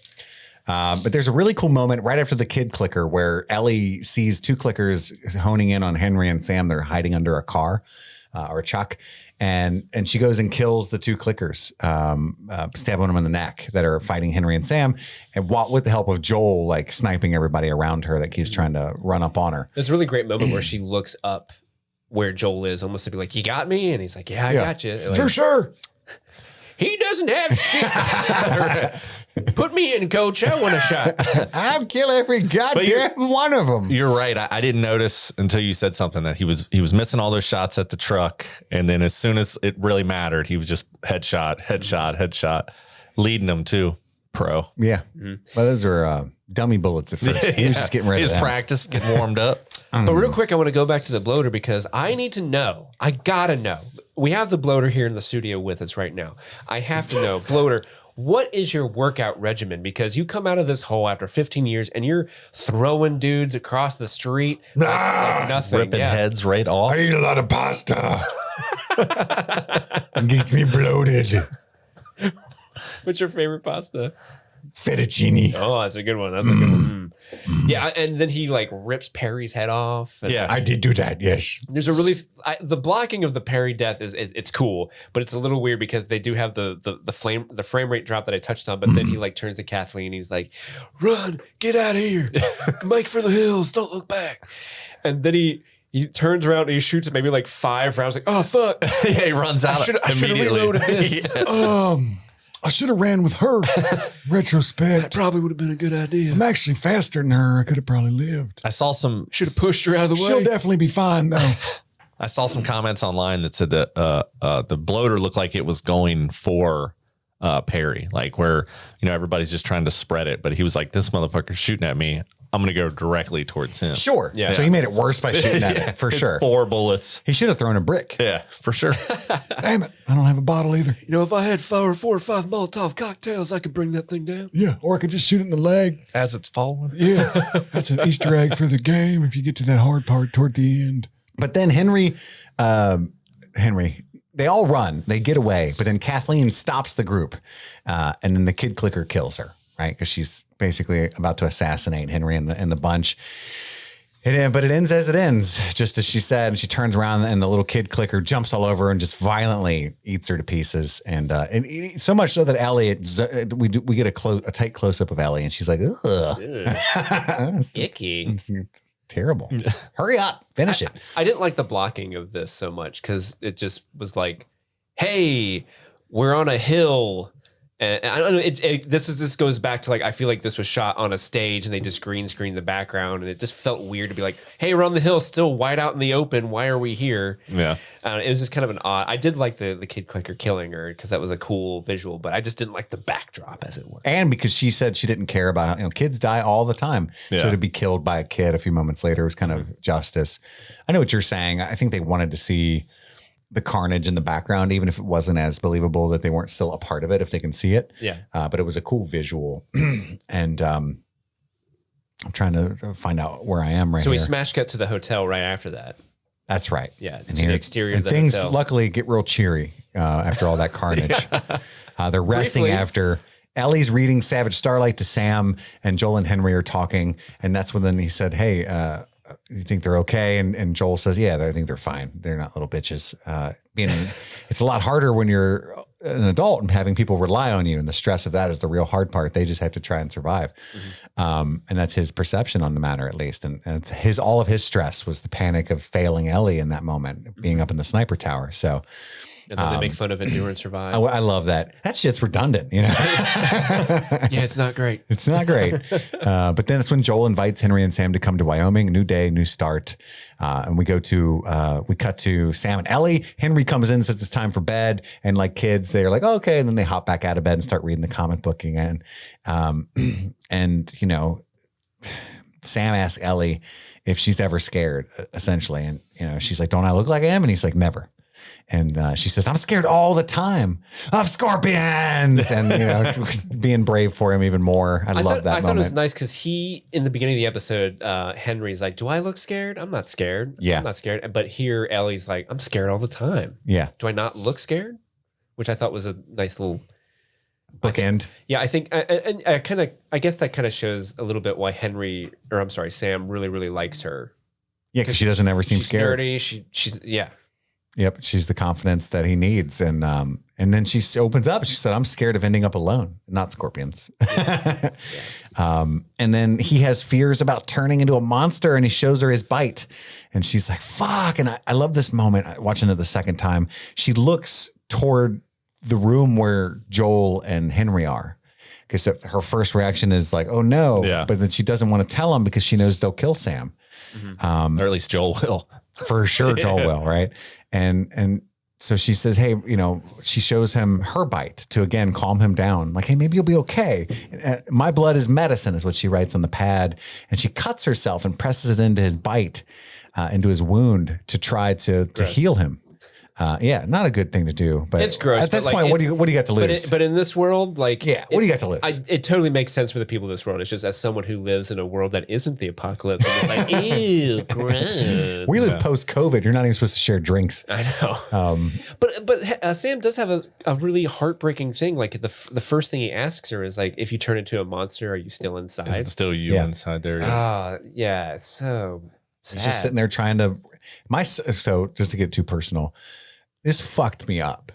But there's a really cool moment right after the kid clicker where Ellie sees 2 clickers honing in on Henry and Sam. They're hiding under a car or a truck. And she goes and kills the 2 clickers, stabbing them in the neck that are fighting Henry and Sam. And with the help of Joel, like sniping everybody around her that keeps trying to run up on her. There's a really great moment where she looks up where Joel is, almost to be like, "You got me?" And he's like, "Yeah, I got you." Like, For sure. he doesn't have shit. Put me in, coach. I want a shot. I'll kill every goddamn one of them. You're right. I didn't notice until you said something that he was missing all those shots at the truck, and then as soon as it really mattered, he was just headshot, leading them too. Pro. Yeah. Well, those were dummy bullets at first. He was just getting ready. His to practice, getting warmed up. But real quick, I want to go back to the bloater because I need to know. I gotta know. We have the bloater here in the studio with us right now. I have to know, bloater, what is your workout regimen? Because you come out of this hole after 15 years and you're throwing dudes across the street like nothing. Ripping heads right off. I eat a lot of pasta. It gets me bloated. What's your favorite pasta? Fettuccine. Oh, that's a good one. That's a good one. Yeah, and then he like rips Perry's head off. And Yeah. I did do that, yes. there's a really the blocking of the Perry death is it's cool, but it's a little weird because they do have the frame rate drop that I touched on, but then he like turns to Kathleen. He's like, "Run, get out of here, make for the hills, don't look back." And then he turns around and he shoots maybe like 5 rounds. Like, oh fuck, Yeah, he runs out. I should have immediately. reloaded this. I should have ran with her. Retrospect. Probably would have been a good idea. I'm actually faster than her. I could have probably lived. I saw some. Should have pushed her out of the way. She'll definitely be fine, though. I saw some comments online that said that the bloater looked like it was going for Perry, like where everybody's just trying to spread it, but he was like, "This motherfucker's shooting at me. I'm going to go directly towards him." Sure. Yeah. So he made it worse by shooting at it, for It's sure. 4 bullets. He should have thrown a brick. Yeah, for sure. Damn it. I don't have a bottle either. If I had 4 or 5 Molotov cocktails, I could bring that thing down. Yeah. Or I could just shoot it in the leg. As it's falling. Yeah. That's an Easter egg for the game if you get to that hard part toward the end. But then Henry, they all run, they get away, but then Kathleen stops the group. And then the kid clicker kills her, right? Because she's basically about to assassinate Henry and the bunch. But it ends as it ends, just as she said. And she turns around and the little kid clicker jumps all over and just violently eats her to pieces. And so much so that Ellie, we get a tight close up of Ellie, and she's like, ugh. Icky. It's terrible. Hurry up, finish it. I didn't like the blocking of this so much because it just was like, hey, we're on a hill. And I don't know. This goes back to like, I feel like this was shot on a stage and they just green screened the background, and it just felt weird to be like, hey, we're on the hill, still wide out in the open. Why are we here? Yeah. It was just kind of an odd. I did like the kid clicker killing her because that was a cool visual, but I just didn't like the backdrop, as it were. And because she said she didn't care about kids die all the time. Yeah. So to be killed by a kid a few moments later was kind of justice. I know what you're saying. I think they wanted to see the carnage in the background, even if it wasn't as believable that they weren't still a part of it, if they can see it. Yeah. But it was a cool visual. And I'm trying to find out where I am right So we here. smash cut to the hotel right after that. That's right. Yeah, And to the exterior of and the things hotel. luckily get real cheery after all that carnage. They're resting Briefly. after Ellie's reading Savage Starlight to Sam, and Joel and Henry are talking. And that's when then he said, hey, you think they're okay? And Joel says, yeah, I think they're fine. They're not little bitches. It's a lot harder when you're an adult and having people rely on you, and the stress of that is the real hard part. They just have to try and survive. And that's his perception on the matter, at least. And it's all of his stress was the panic of failing Ellie in that moment, being up in the sniper tower. So And then they make fun of Endure and Survive. I love that. That shit's redundant, Yeah, it's not great. It's not great. But then it's when Joel invites Henry and Sam to come to Wyoming. New day, new start. And we cut to Sam and Ellie. Henry comes in, says it's time for bed. And like kids, they're like, oh, okay. And then they hop back out of bed and start reading the comic book again. And Sam asks Ellie if she's ever scared, essentially. And, she's like, don't I look like I am? And he's like, never. And she says, I'm scared all the time of scorpions. And, being brave for him even more. I love that I thought it was moment. nice because in the beginning of the episode, Henry's like, do I look scared? I'm not scared. Yeah. I'm not scared. But here, Ellie's like, I'm scared all the time. Yeah. Do I not look scared? Which I thought was a nice little Bookend. Yeah, I think, and I guess that kind of shows a little bit why Sam really, really likes her. Yeah, because she doesn't ever seem She's scared. nerdy. She's yeah. Yep, she's the confidence that he needs, and then she opens up. She said, "I'm scared of ending up alone, not scorpions." And then he has fears about turning into a monster, and he shows her his bite, and she's like, "Fuck!" And I love this moment. Watching it the second time, she looks toward the room where Joel and Henry are, because her first reaction is like, oh no. Yeah. But then she doesn't want to tell him because she knows they'll kill Sam. Or at least Joel will. For sure, Joel will, right? And so she says, hey, she shows him her bite to, again, calm him down. Like, hey, maybe you'll be okay. My blood is medicine is what she writes on the pad. And she cuts herself and presses it into his bite, into his wound to try to heal him. Not a good thing to do, but it's gross. At this point, what do you got to lose? But in this world, what do you got to lose? It totally makes sense for the people in this world. It's just as someone who lives in a world that isn't the apocalypse, it's like, ew, gross. We live post-COVID. You're not even supposed to share drinks. I know. But Sam does have a really heartbreaking thing. Like the first thing he asks her is like, if you turn into a monster, are you still inside? Is it still you inside there? Yeah. It's so sad. He's just sitting there trying to. So just to get too personal. This fucked me up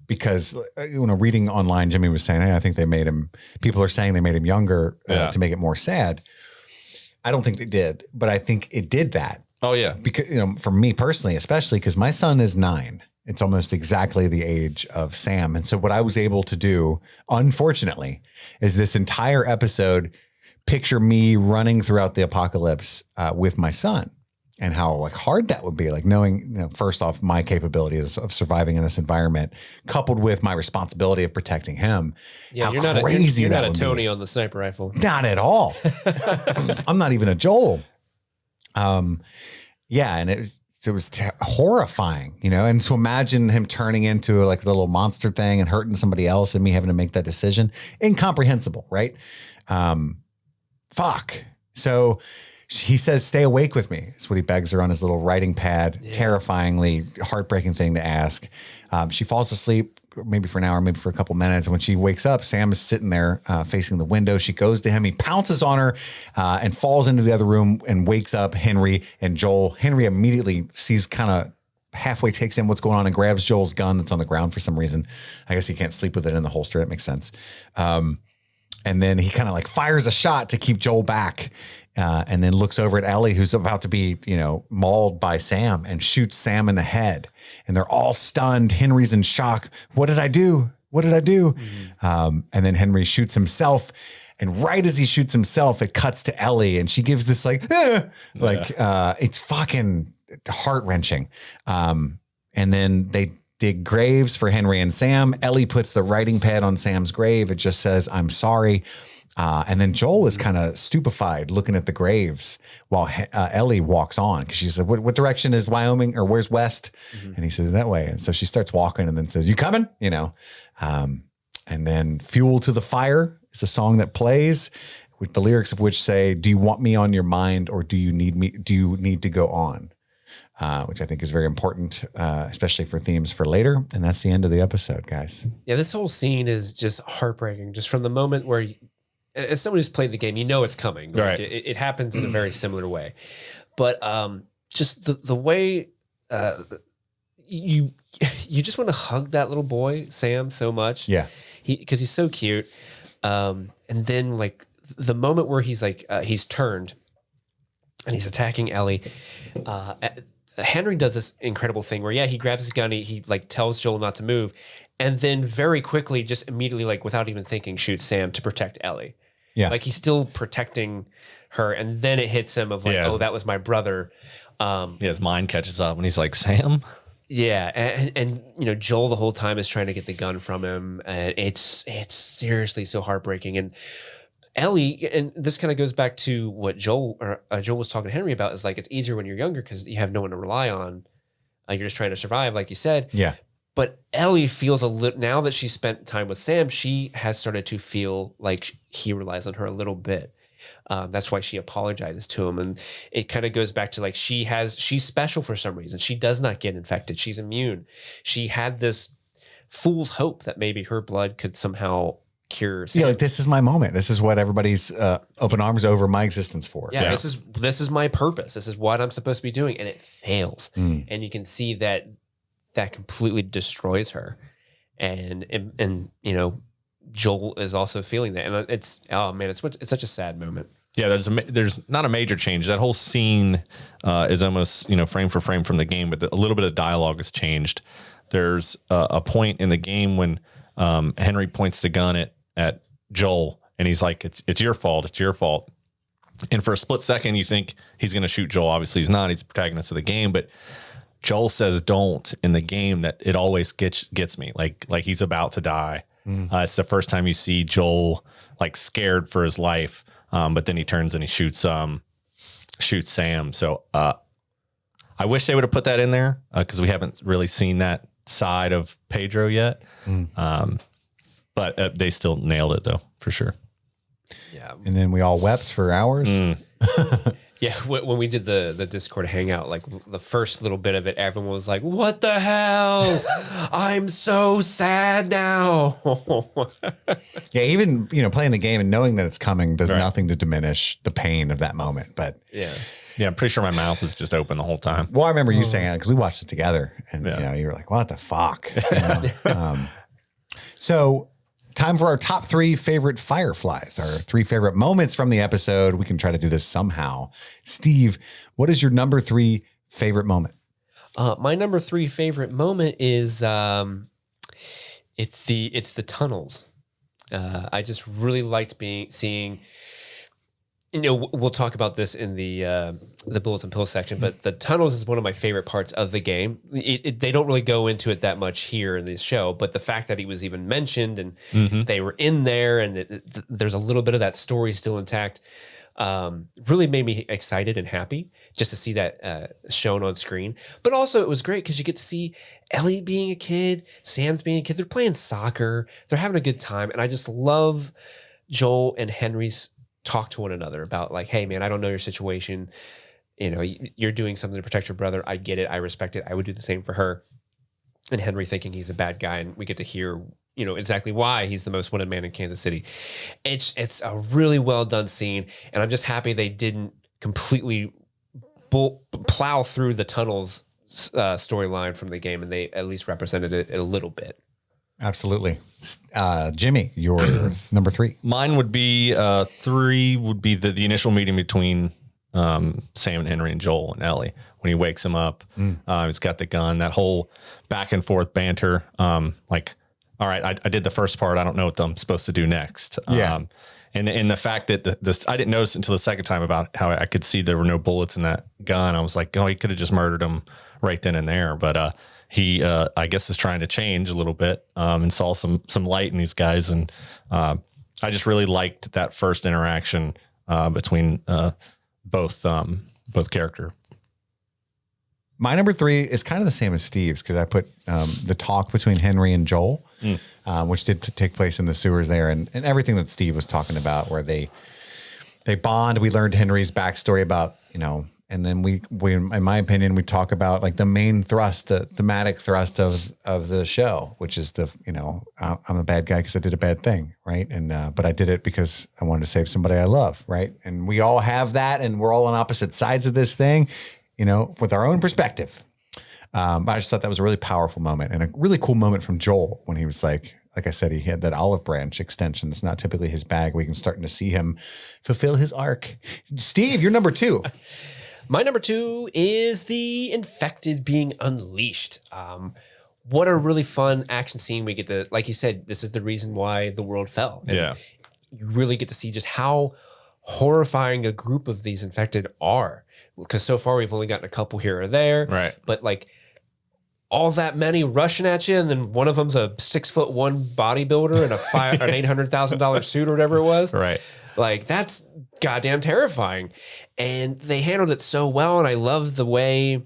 because, reading online, Jimmy was saying, hey, I think people are saying they made him younger to make it more sad. I don't think they did, but I think it did that. Oh, yeah. Because, for me personally, especially because my son is 9. It's almost exactly the age of Sam. And so what I was able to do, unfortunately, is this entire episode, picture me running throughout the apocalypse with my son. And how hard that would be, knowing, first off, my capabilities of surviving in this environment, coupled with my responsibility of protecting him. Yeah, how you're not crazy you're that not a would Tony be. on the sniper rifle. Not at all. I'm not even a Joel. And it was horrifying, and to imagine him turning into a little monster thing and hurting somebody else, and me having to make that decision, incomprehensible, right? Fuck. So. He says, stay awake with me. That's what he begs her on his little writing pad. Yeah. Terrifyingly heartbreaking thing to ask. She falls asleep maybe for an hour, maybe for a couple minutes. And when she wakes up, Sam is sitting there facing the window. She goes to him. He pounces on her and falls into the other room and wakes up Henry and Joel. Henry immediately sees halfway takes in what's going on and grabs Joel's gun that's on the ground for some reason. I guess he can't sleep with it in the holster. That makes sense. And then he fires a shot to keep Joel back. And then looks over at Ellie, who's about to be, mauled by Sam, and shoots Sam in the head. And they're all stunned. Henry's in shock. What did I do? What did I do? Mm-hmm. And then Henry shoots himself. And right as he shoots himself, it cuts to Ellie, and she gives this it's fucking heart-wrenching. And then they dig graves for Henry and Sam. Ellie puts the writing pad on Sam's grave. It just says, I'm sorry. And then Joel is kind of stupefied looking at the graves while Ellie walks on, because she said, what direction is Wyoming, or where's west? Mm-hmm. And he says, that way. And so she starts walking and then says, you coming? And then Fuel to the Fire is a song that plays, with the lyrics of which say, do you want me on your mind, or do you need to go on? Which I think is very important, especially for themes for later. And that's the end of the episode, guys. Yeah, this whole scene is just heartbreaking. Just from the moment where, as someone who's played the game, it's coming. Right. It happens in a very similar way. But just the way you just want to hug that little boy, Sam, so much. Yeah. Because he's so cute. And then the moment where he's he's turned and he's attacking Ellie, Henry does this incredible thing where, he grabs his gun, he tells Joel not to move, and then very quickly, just immediately, without even thinking, shoots Sam to protect Ellie. Yeah. He's still protecting her, and then it hits him of that was my brother. His mind catches up and he's like, Sam? Yeah. And Joel the whole time is trying to get the gun from him, and it's seriously so heartbreaking. And Ellie, and this kind of goes back to what Joel was talking to Henry about, is it's easier when you're younger because you have no one to rely on. You're just trying to survive, like you said. Yeah. But Ellie feels a little, now that she spent time with Sam, she has started to feel like he relies on her a little bit. That's why she apologizes to him. And it kind of goes back to she's special for some reason. She does not get infected. She's immune. She had this fool's hope that maybe her blood could somehow cure Sam. Yeah, this is my moment. This is what everybody's open arms over my existence for. Yeah, this is my purpose. This is what I'm supposed to be doing. And it fails. And you can see that completely destroys her. And Joel is also feeling that. And it's such a sad moment. Yeah, there's not a major change. That whole scene is almost, frame for frame from the game, but a little bit of dialogue has changed. There's a point in the game when Henry points the gun at Joel, And he's like, it's your fault. It's your fault. And for a split second, you think he's going to shoot Joel. Obviously, he's not. He's the protagonist of the game. But Joel says don't in the game that it always gets me. Like he's about to die. It's the first time you see Joel like scared for his life. But then he turns and he shoots Sam. So I wish they would have put that in there because we haven't really seen that side of Pedro yet. But they still nailed it though, for sure. Yeah. And then we all wept for hours. Yeah, when we did the Discord hangout, like the first little bit of it, everyone was like, "What the hell? I'm so sad now." Yeah, even playing the game and knowing that it's coming does nothing to diminish the pain of that moment. But yeah, I'm pretty sure my mouth was just open the whole time. Well, I remember you saying it because we watched it together, and you were like, "What the fuck?" So. Time for our top 3 favorite Fireflies, our 3 favorite moments from the episode. We can try to do this somehow. Steve, what is your number 3 favorite moment? My number 3 favorite moment is it's the tunnels. I just really liked seeing. We'll talk about this in the bullets and pills section, but the tunnels is one of my favorite parts of the game. They don't really go into it that much here in this show, but the fact that he was even mentioned and they were in there and there's a little bit of that story still intact really made me excited and happy just to see that shown on screen. But also it was great because you get to see Ellie being a kid, Sam's being a kid. They're playing soccer. They're having a good time. And I just love Joel and Henry's talk to one another about like, hey man, I don't know your situation. You're doing something to protect your brother. I get it. I respect it. I would do the same for her. And Henry thinking he's a bad guy. And we get to hear, exactly why he's the most wanted man in Kansas City. It's a really well done scene. And I'm just happy they didn't completely plow through the tunnels storyline from the game. And they at least represented it a little bit. Absolutely. Jimmy, your number 3. Mine would be 3 would be the initial meeting between Sam and Henry and Joel and Ellie when he wakes him up. He's got the gun, that whole back and forth banter. Like, all right, I did the first part. I don't know what I'm supposed to do next. And the fact that this, I didn't notice until the second time about how I could see there were no bullets in that gun. I was like, oh, he could have just murdered him right then and there. But he, I guess, is trying to change a little bit and saw some light in these guys. And I just really liked that first interaction between both character. My number 3 is kind of the same as Steve's because I put the talk between Henry and Joel, which did take place in the sewers there, and everything that Steve was talking about, where they bond. We learned Henry's backstory about and then we in my opinion we talk about like the main thrust, the thematic thrust of the show, which is I'm a bad guy because I did a bad thing, right? And but I did it because I wanted to save somebody I love, right? And we all have that, and we're all on opposite sides of this thing, with our own perspective. But I just thought that was a really powerful moment and a really cool moment from Joel when he was like I said, he had that olive branch extension. It's not typically his bag. We can start to see him fulfill his arc. Steve, you're number 2. My number 2 is the infected being unleashed. What a really fun action scene. We get to, like you said, this is the reason why the world fell. And you really get to see just how horrifying a group of these infected are. Because so far we've only gotten a couple here or there. Right. But like all that many rushing at you, and then one of them's a 6'1" bodybuilder in an $800,000 suit or whatever it was. Right. Like that's goddamn terrifying. And they handled it so well. And I love the way,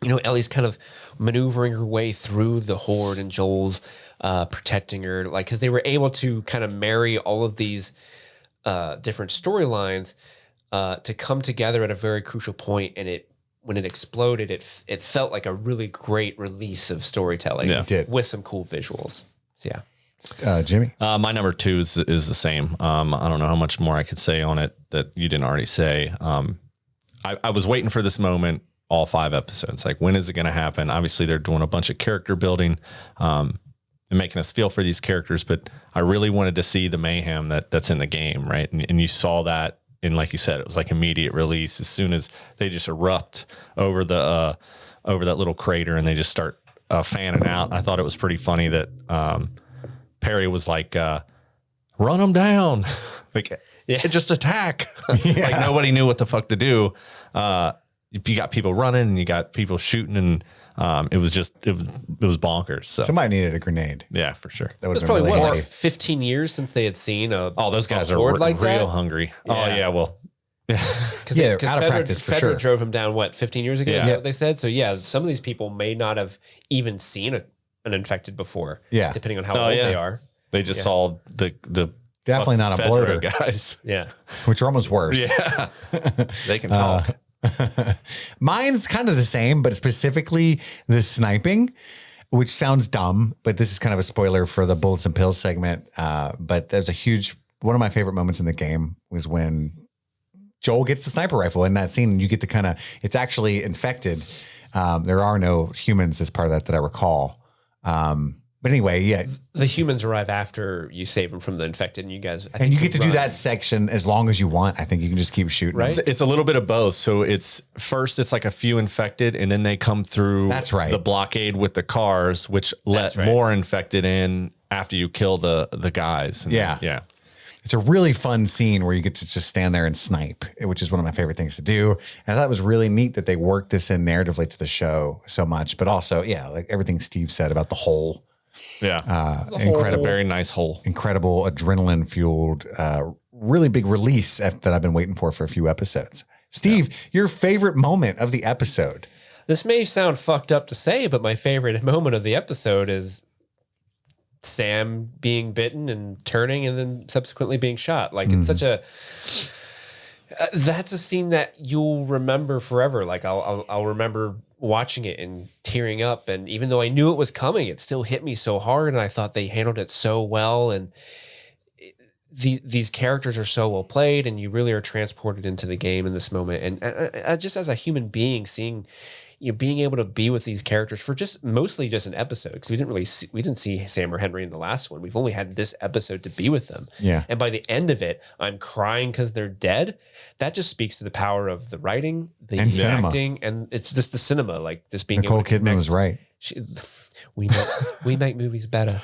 Ellie's kind of maneuvering her way through the horde and Joel's protecting her. Like, cause they were able to kind of marry all of these different storylines to come together at a very crucial point. And when it exploded, it felt like a really great release of storytelling with some cool visuals. So, yeah. Jimmy, my number 2 is the same. I don't know how much more I could say on it that you didn't already say. I was waiting for this moment all 5 episodes. Like, when is it going to happen? Obviously, they're doing a bunch of character building and making us feel for these characters, but I really wanted to see the mayhem that's in the game, right? And you saw that. And like you said, it was like immediate release as soon as they just erupt over that little crater and they just start fanning out. I thought it was pretty funny that Perry was like, run them down. Like, just attack. Like nobody knew what the fuck to do. If you got people running and you got people shooting, and it was bonkers. So Somebody needed a grenade. yeah, for sure. That would It was have probably been really what, handy. 15 years since they had seen Those guys are horde like real that? hungry. Yeah. Oh yeah, well, Because Yeah, out of practice for Fedra sure. drove him down, what, 15 years ago? Yeah. Is that what they said? So, yeah, some of these people may not have even seen an infected before, Yeah. depending on how old they are. they just saw the Definitely not a Fedra bloater, guys. Yeah. which are almost worse. Yeah, they can talk. Mine's kind of the same, but specifically the sniping, which sounds dumb, but this is kind of a spoiler for the bullets and pills segment. But there's one of my favorite moments in the game was when Joel gets the sniper rifle in that scene, and you get to it's actually infected. There are no humans as part of that I recall. But anyway, yeah. The humans arrive after you save them from the infected, and you guys, I think And you get to do run. that section as long as you want. I think you can just keep shooting. Right? It's a little bit of both. So it's like a few infected, and then they come through That's right. the blockade with the cars, which let right. more infected in after you kill the guys. And Yeah. Yeah. It's a really fun scene where you get to just stand there and snipe, which is one of my favorite things to do. And I thought it was really neat that they worked this in narratively to the show so much, but also, yeah, like everything Steve said about the hole. Yeah. Incredible, Very nice hole. incredible adrenaline fueled, really big release that I've been waiting for a few episodes. Steve, your favorite moment of the episode? This may sound fucked up to say, but my favorite moment of the episode is Sam being bitten and turning and then subsequently being shot. Like it's such a that's a scene that you'll remember forever. Like I'll remember watching it and tearing up, and even though I knew it was coming, it still hit me so hard, and I thought they handled it so well, and these characters are so well played, and you really are transported into the game in this moment. And just as a human being, seeing being able to be with these characters for mostly just an episode, because we didn't see Sam or Henry in the last one. We've only had this episode to be with them. Yeah. And by the end of it, I'm crying because they're dead. That just speaks to the power of the writing, the And cinema. acting, and it's just the cinema, like just being Nicole able to Kidman was right. we make movies better.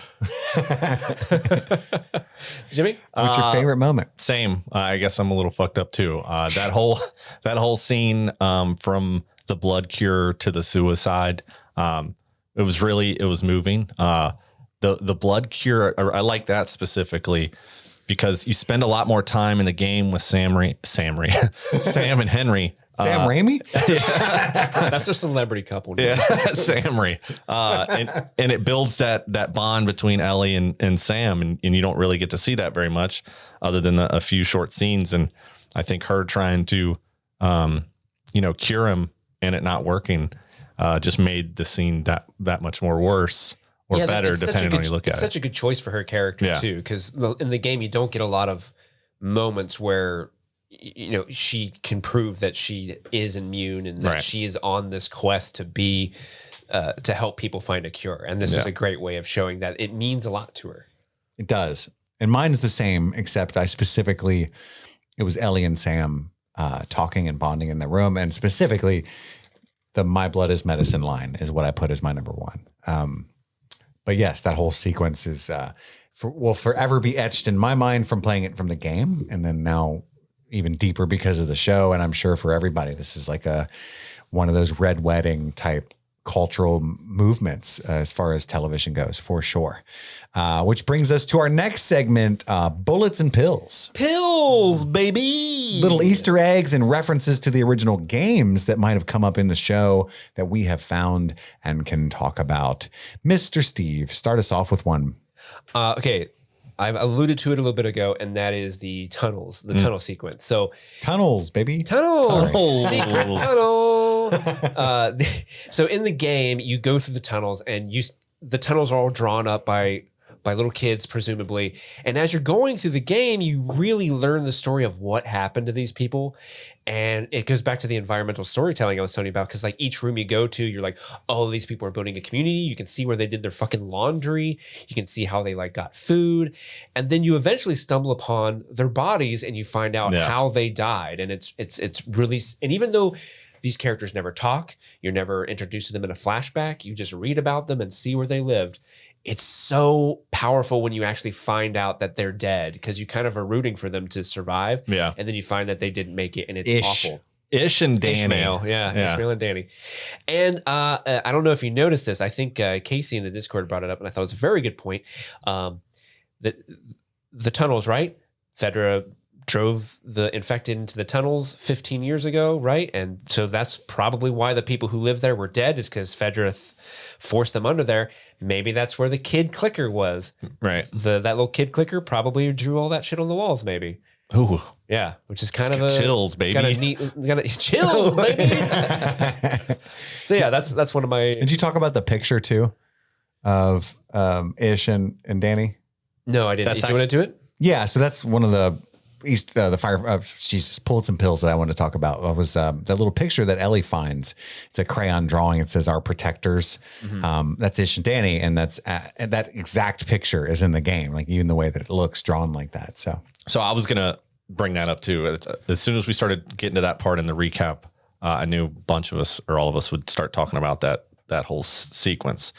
Jimmy? What's your favorite moment? Same. I guess I'm a little fucked up too. That whole scene from the blood cure to the suicide. It was moving. The blood cure. I like that specifically because you spend a lot more time in the game with Sam and Henry. Sam Raimi? That's a celebrity couple. Yeah, Samry. And it builds that bond between Ellie and Sam, and you don't really get to see that very much other than a few short scenes. And I think her trying to, cure him and it not working, just made the scene that much more worse or better, depending on how you look at it. It's such a good choice for her character too, because in the game you don't get a lot of moments where she can prove that she is immune and that she is on this quest to be to help people find a cure. And this is a great way of showing that it means a lot to her. It does. And mine's the same, except it was Ellie and Sam talking and bonding in the room. And specifically, the My Blood is Medicine line is what I put as my number one. But yes, that whole sequence will forever be etched in my mind from playing it from the game. And then now even deeper because of the show. And I'm sure for everybody, this is like one of those red wedding type cultural movements as far as television goes, for sure. Which brings us to our next segment, Bullets and Pills. Pills, baby. Little Easter eggs and references to the original games that might have come up in the show that we have found and can talk about. Mr. Steve, start us off with one. Okay. I've alluded to it a little bit ago, and that is the tunnel sequence. So Tunnels, baby. tunnels, secret tunnel. So in the game, you go through the tunnels, and the tunnels are all drawn up by little kids, presumably. And as you're going through the game, you really learn the story of what happened to these people. And it goes back to the environmental storytelling I was telling you about, because like each room you go to, you're like, oh, these people are building a community. You can see where they did their fucking laundry. You can see how they like got food. And then you eventually stumble upon their bodies and you find out how they died. And it's really, and even though these characters never talk, you're never introduced to them in a flashback, you just read about them and see where they lived. it's so powerful when you actually find out that they're dead, because you kind of are rooting for them to survive. Yeah. And then you find that they didn't make it, and it's awful. Ish and Danny. Ishmael, Ishmael and Danny. And I don't know if you noticed this. I think Casey in the Discord brought it up, and I thought it was a very good point. That the tunnels, right? Fedra drove the infected into the tunnels 15 years ago, right? And so that's probably why the people who lived there were dead, is because Fedra forced them under there. Maybe that's where the kid clicker was. Right. That little kid clicker probably drew all that shit on the walls, maybe. Ooh. Yeah, which is kind of a chills, baby. Kind of neat. Chills, baby. So yeah, that's one of my. Did you talk about the picture too of Ish and Danny? No, I didn't. Did you want to do it? Yeah, so that's one of the fire. Jesus, pulled some pills that I wanted to talk about. It was that little picture that Ellie finds. It's a crayon drawing. It says "Our Protectors." That's Ish and Danny, and that's and that exact picture is in the game. Like even the way that it looks drawn like that. So I was gonna bring that up too. As soon as we started getting to that part in the recap, I knew a bunch of us or all of us would start talking about that whole sequence.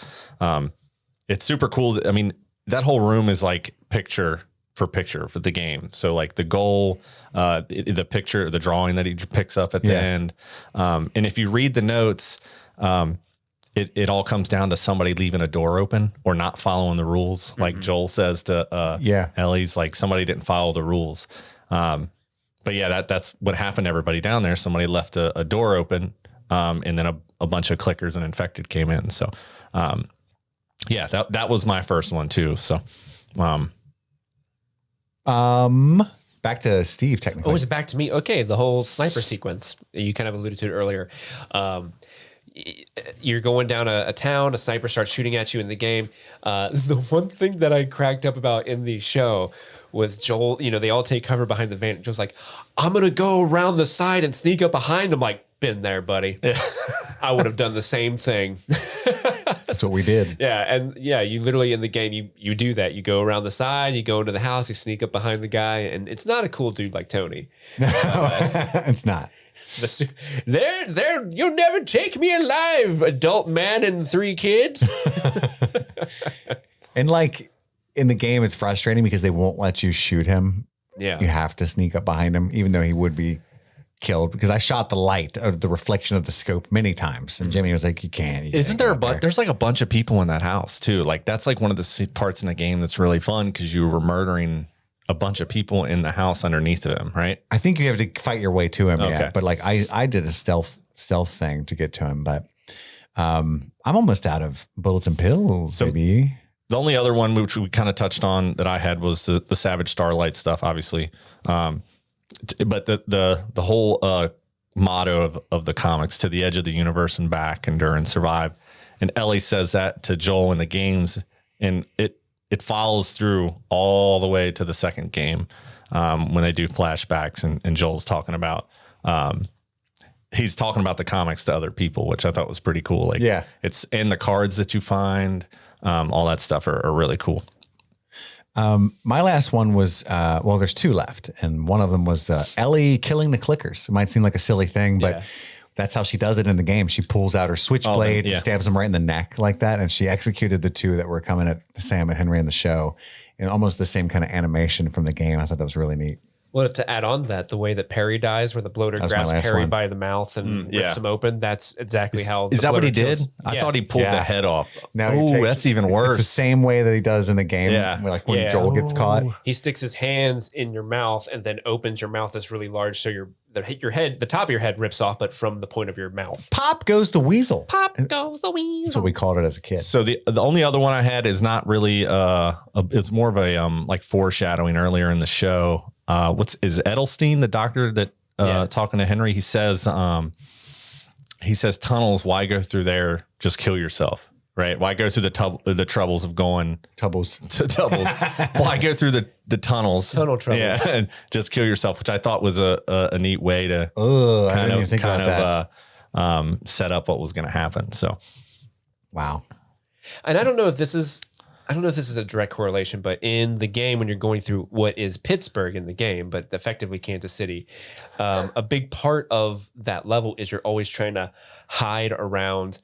It's super cool. I mean, that whole room is like picture for picture for the game. So like the goal, the picture, the drawing that he picks up at the end. And if you read the notes, it all comes down to somebody leaving a door open or not following the rules. Like Joel says to Ellie's, like somebody didn't follow the rules. But yeah, that's what happened to everybody down there. Somebody left a door open, and then a bunch of clickers and infected came in. So yeah, that was my first one too. So back to Steve technically. Oh, is it back to me? Okay, the whole sniper sequence. You kind of alluded to it earlier. You're going down a town, a sniper starts shooting at you in the game. The one thing that I cracked up about in the show was Joel, they all take cover behind the van. Joel's like, I'm going to go around the side and sneak up behind him. Like, been there, buddy. Yeah. I would have done the same thing. That's what we did. Yeah. And yeah, you literally in the game, you do that. You go around the side, you go into the house, you sneak up behind the guy. And it's not a cool dude like Tony. No, it's not. You'll never take me alive, adult man and 3 kids. And like in the game, it's frustrating because they won't let you shoot him. Yeah. You have to sneak up behind him, even though he would be killed, because I shot the light or the reflection of the scope many times. And Jimmy was like, you can't. Isn't there there's like a bunch of people in that house too. Like that's like one of the parts in the game that's really fun because you were murdering a bunch of people in the house underneath of him, right? I think you have to fight your way to him. Okay. Yeah. But like I did a stealth thing to get to him, but I'm almost out of bullets and pills, baby. The only other one which we kind of touched on that I had was the Savage Starlight stuff, obviously. But the whole motto of the comics, to the edge of the universe and back, endure and survive. And Ellie says that to Joel in the games, and it follows through all the way to the second game when they do flashbacks and Joel's talking about he's talking about the comics to other people, which I thought was pretty cool. Like, yeah, it's in the cards that you find, all that stuff are really cool. My last one was, there's 2 left. And one of them was Ellie killing the clickers. It might seem like a silly thing, but that's how she does it in the game. She pulls out her switchblade, stabs them right in the neck like that. And she executed the 2 that were coming at Sam and Henry in the show in almost the same kind of animation from the game. I thought that was really neat. Well, to add on that, the way that Perry dies, where the bloater grabs Perry by the mouth and rips him open, that's exactly how. Is that what he kills. did? I thought he pulled the head off. Now that's even worse. It's the same way that he does in the game. Yeah. Like when Joel gets caught. He sticks his hands in your mouth and then opens your mouth that's really large. So the top of your head rips off, but from the point of your mouth. Pop goes the weasel. Pop goes the weasel. That's what we called it as a kid. So the only other one I had is not really it's more of a like foreshadowing earlier in the show. Is Edelstein the doctor that talking to Henry? He says tunnels. Why go through there? Just kill yourself, right? Why go through the troubles of going Tubbles. Why go through the tunnels? Tunnel trouble. Yeah, and just kill yourself, which I thought was a neat way to I didn't even think about that. Set up what was going to happen. So, wow. And I don't know if this is a direct correlation, but in the game, when you're going through what is Pittsburgh in the game, but effectively Kansas City, a big part of that level is you're always trying to hide around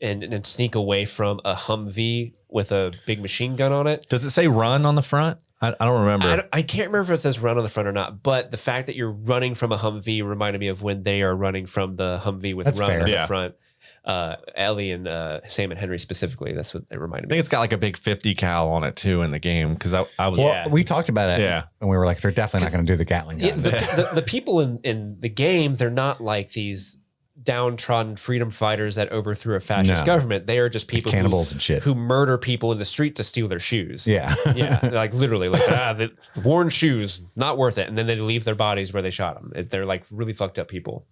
and sneak away from a Humvee with a big machine gun on it. Does it say run on the front? I don't remember. I can't remember if it says run on the front or not, but the fact that you're running from a Humvee reminded me of when they are running from the Humvee with That's run fair. on Yeah. the front. Ellie and Sam and Henry specifically. That's what it reminded I me. think it's got like a big 50 cal on it too in the game because I was. Well, we talked about it, Yeah. and we were like, they're definitely not going to do the Gatling gun. Yeah, the people in the game, they're not like these downtrodden freedom fighters that overthrew a fascist No. government. They are just people Cannibals and shit. who murder people in the street to steal their shoes. Yeah. Yeah, like literally, like the worn shoes, not worth it. And then they leave their bodies where they shot them. They're like really fucked up people.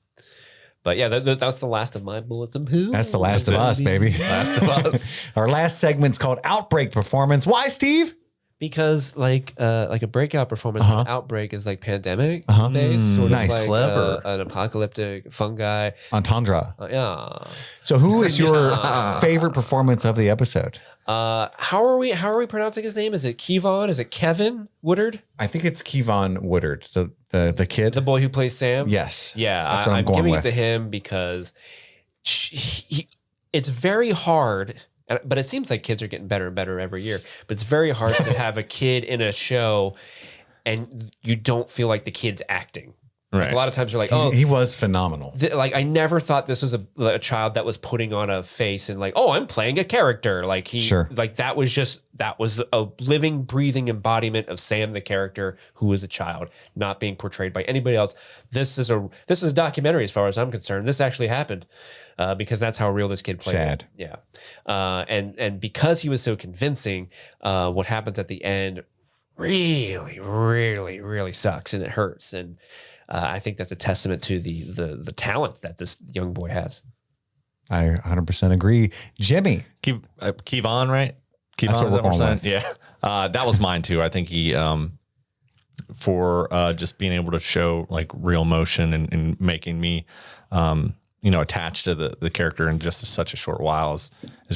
But yeah, that's the last of my bullets and poo. That's the last of us, baby. Last of Us. Our last segment's called Outbreak Performance. Why, Steve? Because like a breakout performance from Outbreak is like pandemic based, sort Nice. of like Clever. an apocalyptic fungi. Entendre. Yeah. So who is your favorite performance of the episode? How are we pronouncing his name? Is it Kevon? Is it Kevin Woodard? I think it's Kevon Woodard, the kid. The boy who plays Sam? Yes. Yeah, That's what I'm going giving with. it to him because it's very hard, but it seems like kids are getting better and better every year. But it's very hard to have a kid in a show and you don't feel like the kid's acting. Like Right. a lot of times you're like, oh, He was phenomenal. like I never thought this was a child that was putting on a face and like, oh, I'm playing a character. Like that was a living, breathing embodiment of Sam, the character who was a child, not being portrayed by anybody else. This is a documentary as far as I'm concerned. This actually happened because that's how real this kid played. Sad. Yeah. And because he was so convincing, what happens at the end really, really, really sucks and it hurts. And I think that's a testament to the talent that this young boy has. I 100% agree. Jimmy. Kevon, right? Kevon, That's what is we're that going saying? with. Yeah. That was mine too. I think he, for just being able to show like real motion and making me, attached to the character in just such a short while is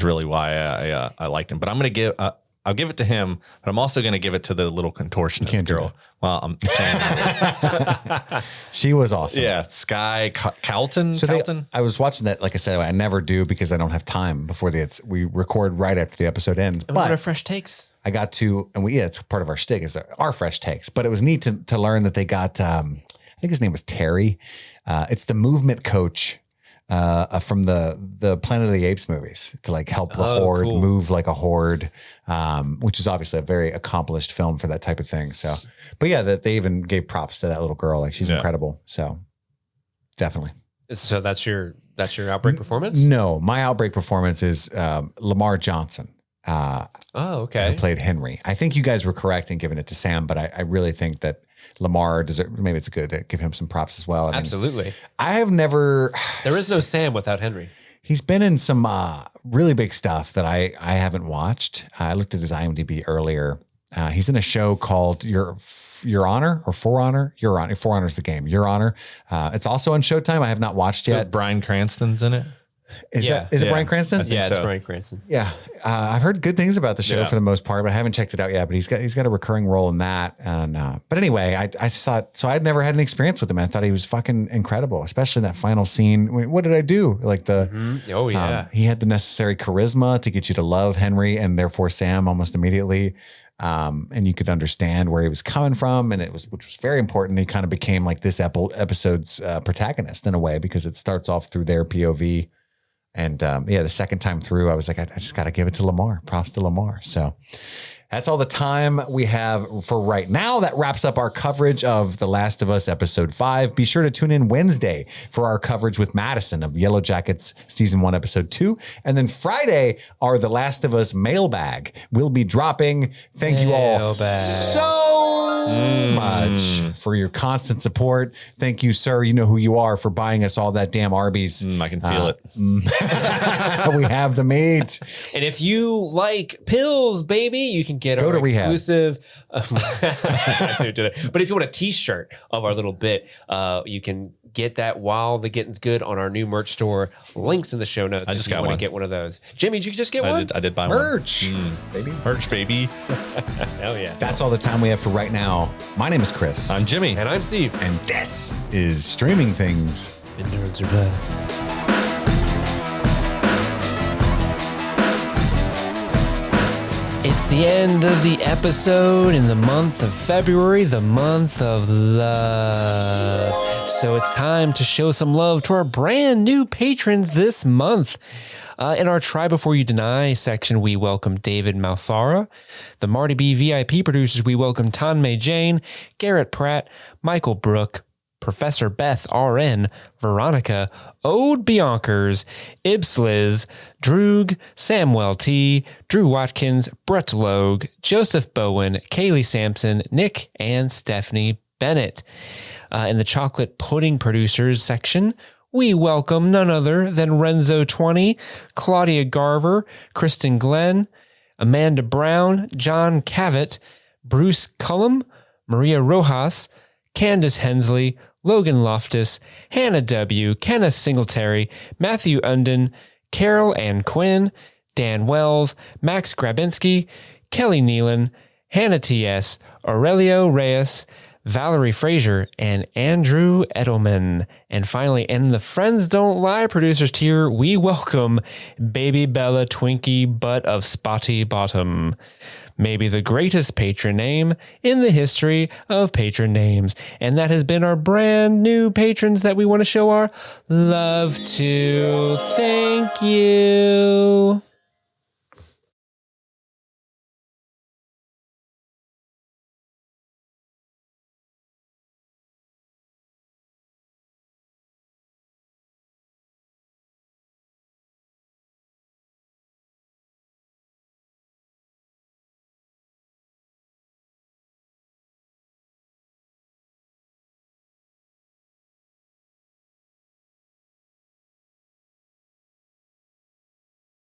really why I liked him. But I'm going to I'll give it to him, but I'm also going to give it to the little contortionist can't do girl. Well, I'm saying She was awesome. yeah, Sky Calton. So Calton. I was watching that, like I said, I never do because I don't have time before we record right after the episode ends. And what are But fresh takes? I got to, and it's part of our shtick is our fresh takes. But it was neat to learn that they got, I think his name was Terry. It's the movement coach from the Planet of the Apes movies to like help the horde cool. move like a horde, which is obviously a very accomplished film for that type of thing. So, but yeah, that they even gave props to that little girl. Like she's incredible. So definitely. So that's your Outbreak performance? No, my Outbreak performance is Lamar Johnson. Oh, Who okay. played Henry. I think you guys were correct in giving it to Sam, but I really think that Lamar deserves, maybe it's good to give him some props as well. I mean, Absolutely. I have never, There is no Sam without Henry. he's been in some really big stuff that I haven't watched. I looked at his IMDb earlier. He's in a show called Your Honor or For Honor. Your Honor. For Honor is the game. Your Honor. It's also on Showtime. I have not watched So yet. Bryan Cranston's in it. Is Yeah. it Yeah. Bryan Cranston? I think Yeah, it's so. Bryan Cranston. Yeah, I've heard good things about the show Yeah. for the most part, but I haven't checked it out yet. But he's got a recurring role in that. And but anyway, I just thought so. I'd never had an experience with him. I thought he was fucking incredible, especially in that final scene. What did I do? Like Oh, yeah. he had the necessary charisma to get you to love Henry and therefore Sam almost immediately. And you could understand where he was coming from, and which was very important. He kind of became like this episode's protagonist in a way because it starts off through their POV. And the second time through, I was like, I just got to give it to Lamar. Props to Lamar. So that's all the time we have for right now. That wraps up our coverage of The Last of Us Episode 5. Be sure to tune in Wednesday for our coverage with Madison of Yellow Jackets Season 1, Episode 2. And then Friday, our The Last of Us mailbag will be dropping. Thank you all Mailbag. so much for your constant support. Thank you, sir. You know who you are for buying us all that damn Arby's. I can feel it. We have the meat. And if you like pills, baby, you can get our to rehab. exclusive. I see what you did there. But if you want a T-shirt of our little bit, you can get that while the getting's good on our new merch store. Links in the show notes. I just if you got want one. to get one of those. Jimmy, did you just get one? I did buy Merch, baby. one. Merch, baby. Hell yeah. That's all the time we have for right now. My name is Chris, I'm Jimmy. And I'm Steve. and this is Streaming Things. Endure and survive. It's the end of the episode in the month of February, the month of love. So it's time to show some love to our brand new patrons this month. In our Try Before You Deny section, we welcome David Malfara. The Marty B VIP producers, we welcome Tanmay Jane, Garrett Pratt, Michael Brook, Professor Beth RN, Veronica, Ode Biankers, Ibsliz, Droog, Samuel T, Drew Watkins, Brett Logue, Joseph Bowen, Kaylee Sampson, Nick, and Stephanie Bennett. In the Chocolate Pudding Producers section, we welcome none other than Renzo20, Claudia Garver, Kristen Glenn, Amanda Brown, John Cavett, Bruce Cullum, Maria Rojas, Candace Hensley, Logan Loftus, Hannah W., Kenneth Singletary, Matthew Unden, Carol Ann Quinn, Dan Wells, Max Grabinski, Kelly Nealon, Hannah T.S., Aurelio Reyes, Valerie Frazier, and Andrew Edelman. And finally, in the Friends Don't Lie producers tier, we welcome Baby Bella Twinkie Butt of Spotty Bottom. Maybe the greatest patron name in the history of patron names. And that has been our brand new patrons that we want to show our love to. Thank you.